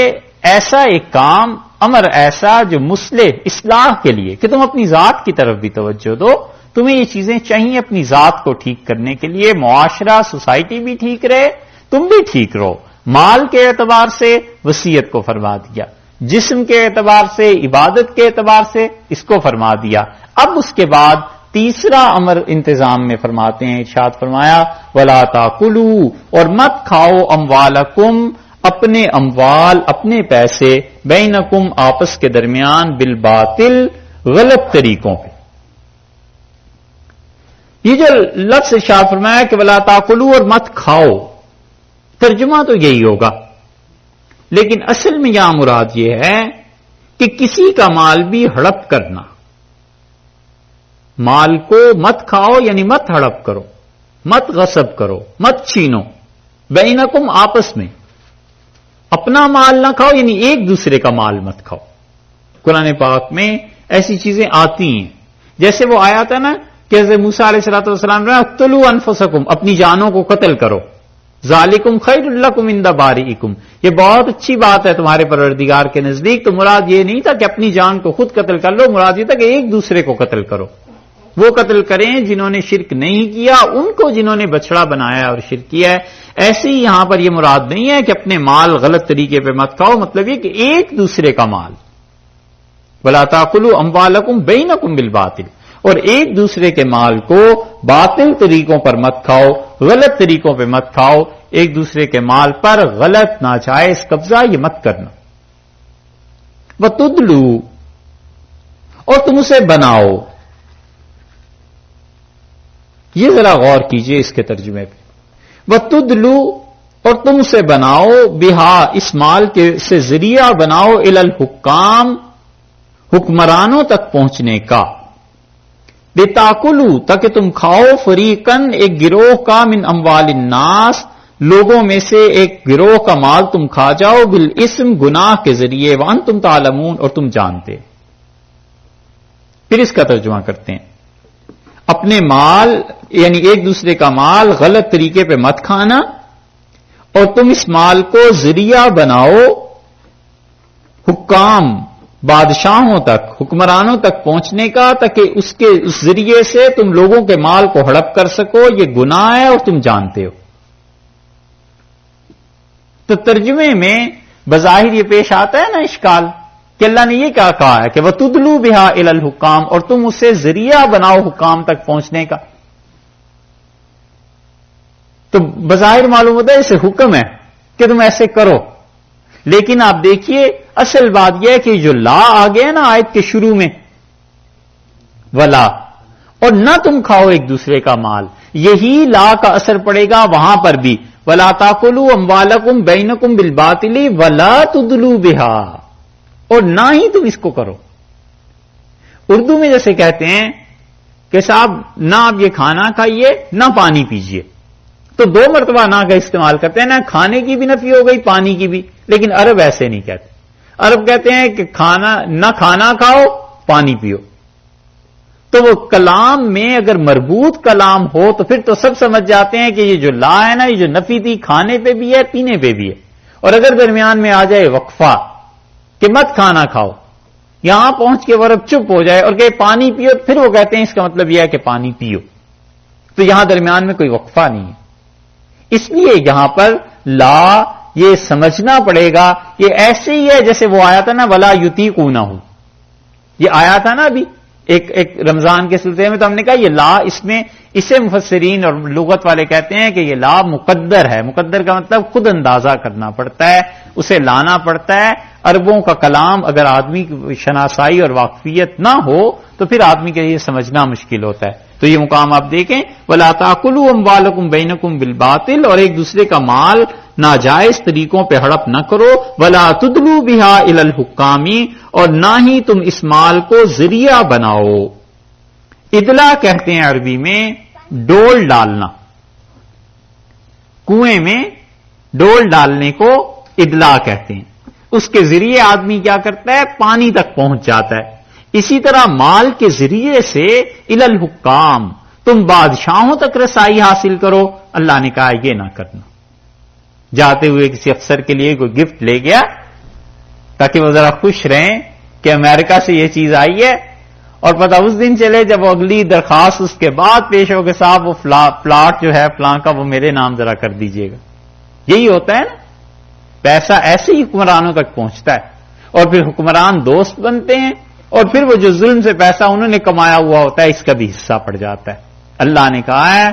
S1: ایسا ایک کام، امر ایسا جو مصلح اصلاح کے لیے، کہ تم اپنی ذات کی طرف بھی توجہ دو. تمہیں یہ چیزیں چاہیے اپنی ذات کو ٹھیک کرنے کے لیے، معاشرہ سوسائٹی بھی ٹھیک رہے، تم بھی ٹھیک رہو. مال کے اعتبار سے وصیت کو فرما دیا، جسم کے اعتبار سے، عبادت کے اعتبار سے اس کو فرما دیا. اب اس کے بعد تیسرا امر انتظام میں فرماتے ہیں، ارشاد فرمایا وَلَا تَأْكُلُوا، اور مت کھاؤ اموالکم، اپنے اموال، اپنے پیسے، بینکم، آپس کے درمیان، بالباطل، غلط طریقوں پہ. یہ جو لفظ ارشاد فرمایا کہ وَلَا تَأْكُلُوا، اور مت کھاؤ، ترجمہ تو یہی ہوگا لیکن اصل میں یہاں مراد یہ ہے کہ کسی کا مال بھی ہڑپ کرنا، مال کو مت کھاؤ یعنی مت ہڑپ کرو، مت غصب کرو، مت چھینو، بینکم آپس میں، اپنا مال نہ کھاؤ یعنی ایک دوسرے کا مال مت کھاؤ۔ قرآن پاک میں ایسی چیزیں آتی ہیں، جیسے وہ آیا تھا نا کہ حضرت موسیٰ علیہ الصلوۃ والسلام نے اقتلوا انفسکم، اپنی جانوں کو قتل کرو، ذالکم خیر لکم عند بارئکم، یہ بہت اچھی بات ہے تمہارے پروردگار کے نزدیک۔ تو مراد یہ نہیں تھا کہ اپنی جان کو خود قتل کر لو، مراد یہ تھا کہ ایک دوسرے کو قتل کرو، وہ قتل کریں جنہوں نے شرک نہیں کیا، ان کو جنہوں نے بچڑا بنایا اور شرک کیا ہے۔ ایسے ہی یہاں پر یہ مراد نہیں ہے کہ اپنے مال غلط طریقے پہ مت کھاؤ، مطلب یہ کہ ایک دوسرے کا مال، وَلَا تَأْكُلُوا أَمْوَالَكُمْ بَيْنَكُمْ بِالْبَاطِلِ، اور ایک دوسرے کے مال کو باطل طریقوں پر مت کھاؤ، غلط طریقوں پہ مت کھاؤ، ایک دوسرے کے مال پر غلط ناجائز قبضہ یہ مت کرنا۔ وَتُدْلُوا، اور تم اسے بناؤ، یہ ذرا غور کیجئے اس کے ترجمے پہ، وَتُدْلُوا، اور تم اسے بناؤ، بہا، اس مال کے سے ذریعہ بناؤ، الی الحکام، حکمرانوں تک پہنچنے کا، لِتَأْكُلُوا، تاکہ تم کھاؤ، فریقاً، ایک گروہ کا، من اموال الناس، لوگوں میں سے ایک گروہ کا مال تم کھا جاؤ، بالاسم، گناہ کے ذریعے، وانتم تعلمون، اور تم جانتے۔ پھر اس کا ترجمہ کرتے ہیں، اپنے مال یعنی ایک دوسرے کا مال غلط طریقے پہ مت کھانا، اور تم اس مال کو ذریعہ بناؤ حکام، بادشاہوں تک، حکمرانوں تک پہنچنے کا، تاکہ اس ذریعے سے تم لوگوں کے مال کو ہڑپ کر سکو، یہ گناہ ہے اور تم جانتے ہو۔ تو ترجمے میں بظاہر یہ پیش آتا ہے نا اشکال کہ اللہ نے یہ کیا کہا ہے کہ وَتُدْلُوا بِهَا إِلَى الْحُكَّامِ، اور تم اسے ذریعہ بناؤ حکام تک پہنچنے کا۔ تو بظاہر معلوم ہوتا ہے اسے حکم ہے کہ تم ایسے کرو، لیکن آپ دیکھیے اصل بات یہ ہے کہ جو لا آ گیا نا آیت کے شروع میں، ولا، اور نہ تم کھاؤ ایک دوسرے کا مال، یہی لا کا اثر پڑے گا وہاں پر بھی، ولا تاکلوا اموالکم بینکم بالباطل ولا تدلوا بها، اور نہ ہی تم اس کو کرو۔ اردو میں جیسے کہتے ہیں کہ صاحب نہ آپ یہ کھانا کھائیے نہ پانی پیجیے، تو دو مرتبہ نہ کا استعمال کرتے ہیں، نہ کھانے کی بھی نفی ہو گئی پانی کی بھی، لیکن عرب ایسے نہیں کہتے، عرب کہتے ہیں کہ نہ کھانا کھاؤ پانی پیو۔ تو وہ کلام میں اگر مربوط کلام ہو تو پھر تو سب سمجھ جاتے ہیں کہ یہ جو لا ہے نا، یہ جو نفی تھی کھانے پہ بھی ہے پینے پہ بھی ہے، اور اگر درمیان میں آ جائے وقفہ کہ مت کھانا کھاؤ، یہاں پہنچ کے وہ عرب چپ ہو جائے اور کہ پانی پیو، پھر وہ کہتے ہیں اس کا مطلب یہ ہے کہ پانی پیو، تو یہاں درمیان میں کوئی وقفہ نہیں ہے۔ اس لیے یہاں پر لا یہ سمجھنا پڑے گا، یہ ایسے ہی ہے جیسے وہ آیا تھا نا ولا یطیقونہ، یہ آیا تھا نا ابھی ایک رمضان کے سلسلے میں، تو ہم نے کہا یہ لا، اس میں اسے مفسرین اور لغت والے کہتے ہیں کہ یہ لا مقدر ہے۔ مقدر کا مطلب خود اندازہ کرنا پڑتا ہے، اسے لانا پڑتا ہے۔ عربوں کا کلام اگر آدمی کی شناسائی اور واقفیت نہ ہو تو پھر آدمی کے لیے سمجھنا مشکل ہوتا ہے۔ تو یہ مقام آپ دیکھیں، وَلَا تَأْكُلُوا أَمْوَالَكُمْ بَيْنَكُمْ بِالْبَاطِلِ، اور ایک دوسرے کا مال ناجائز طریقوں پہ ہڑپ نہ کرو، وَلَا تُدْلُوا بِهَا إِلَى الْحُكَّامِ، اور نہ ہی تم اس مال کو ذریعہ بناؤ۔ ادلا کہتے ہیں عربی میں ڈول ڈالنا، کنویں میں ڈول ڈالنے کو ادلا کہتے ہیں، اس کے ذریعے آدمی کیا کرتا ہے پانی تک پہنچ جاتا ہے۔ اسی طرح مال کے ذریعے سے الی الحکام، تم بادشاہوں تک رسائی حاصل کرو، اللہ نے کہا یہ نہ کرنا۔ جاتے ہوئے کسی افسر کے لیے کوئی گفٹ لے گیا تاکہ وہ ذرا خوش رہیں کہ امریکہ سے یہ چیز آئی ہے، اور پتہ اس دن چلے جب وہ اگلی درخواست اس کے بعد پیش ہو کہ صاحب وہ پلاٹ جو ہے فلاں کا وہ میرے نام ذرا کر دیجئے گا۔ یہی ہوتا ہے نا، پیسہ ایسے ہی حکمرانوں تک پہنچتا ہے، اور پھر حکمران دوست بنتے ہیں، اور پھر وہ جو ظلم سے پیسہ انہوں نے کمایا ہوا ہوتا ہے اس کا بھی حصہ پڑ جاتا ہے۔ اللہ نے کہا ہے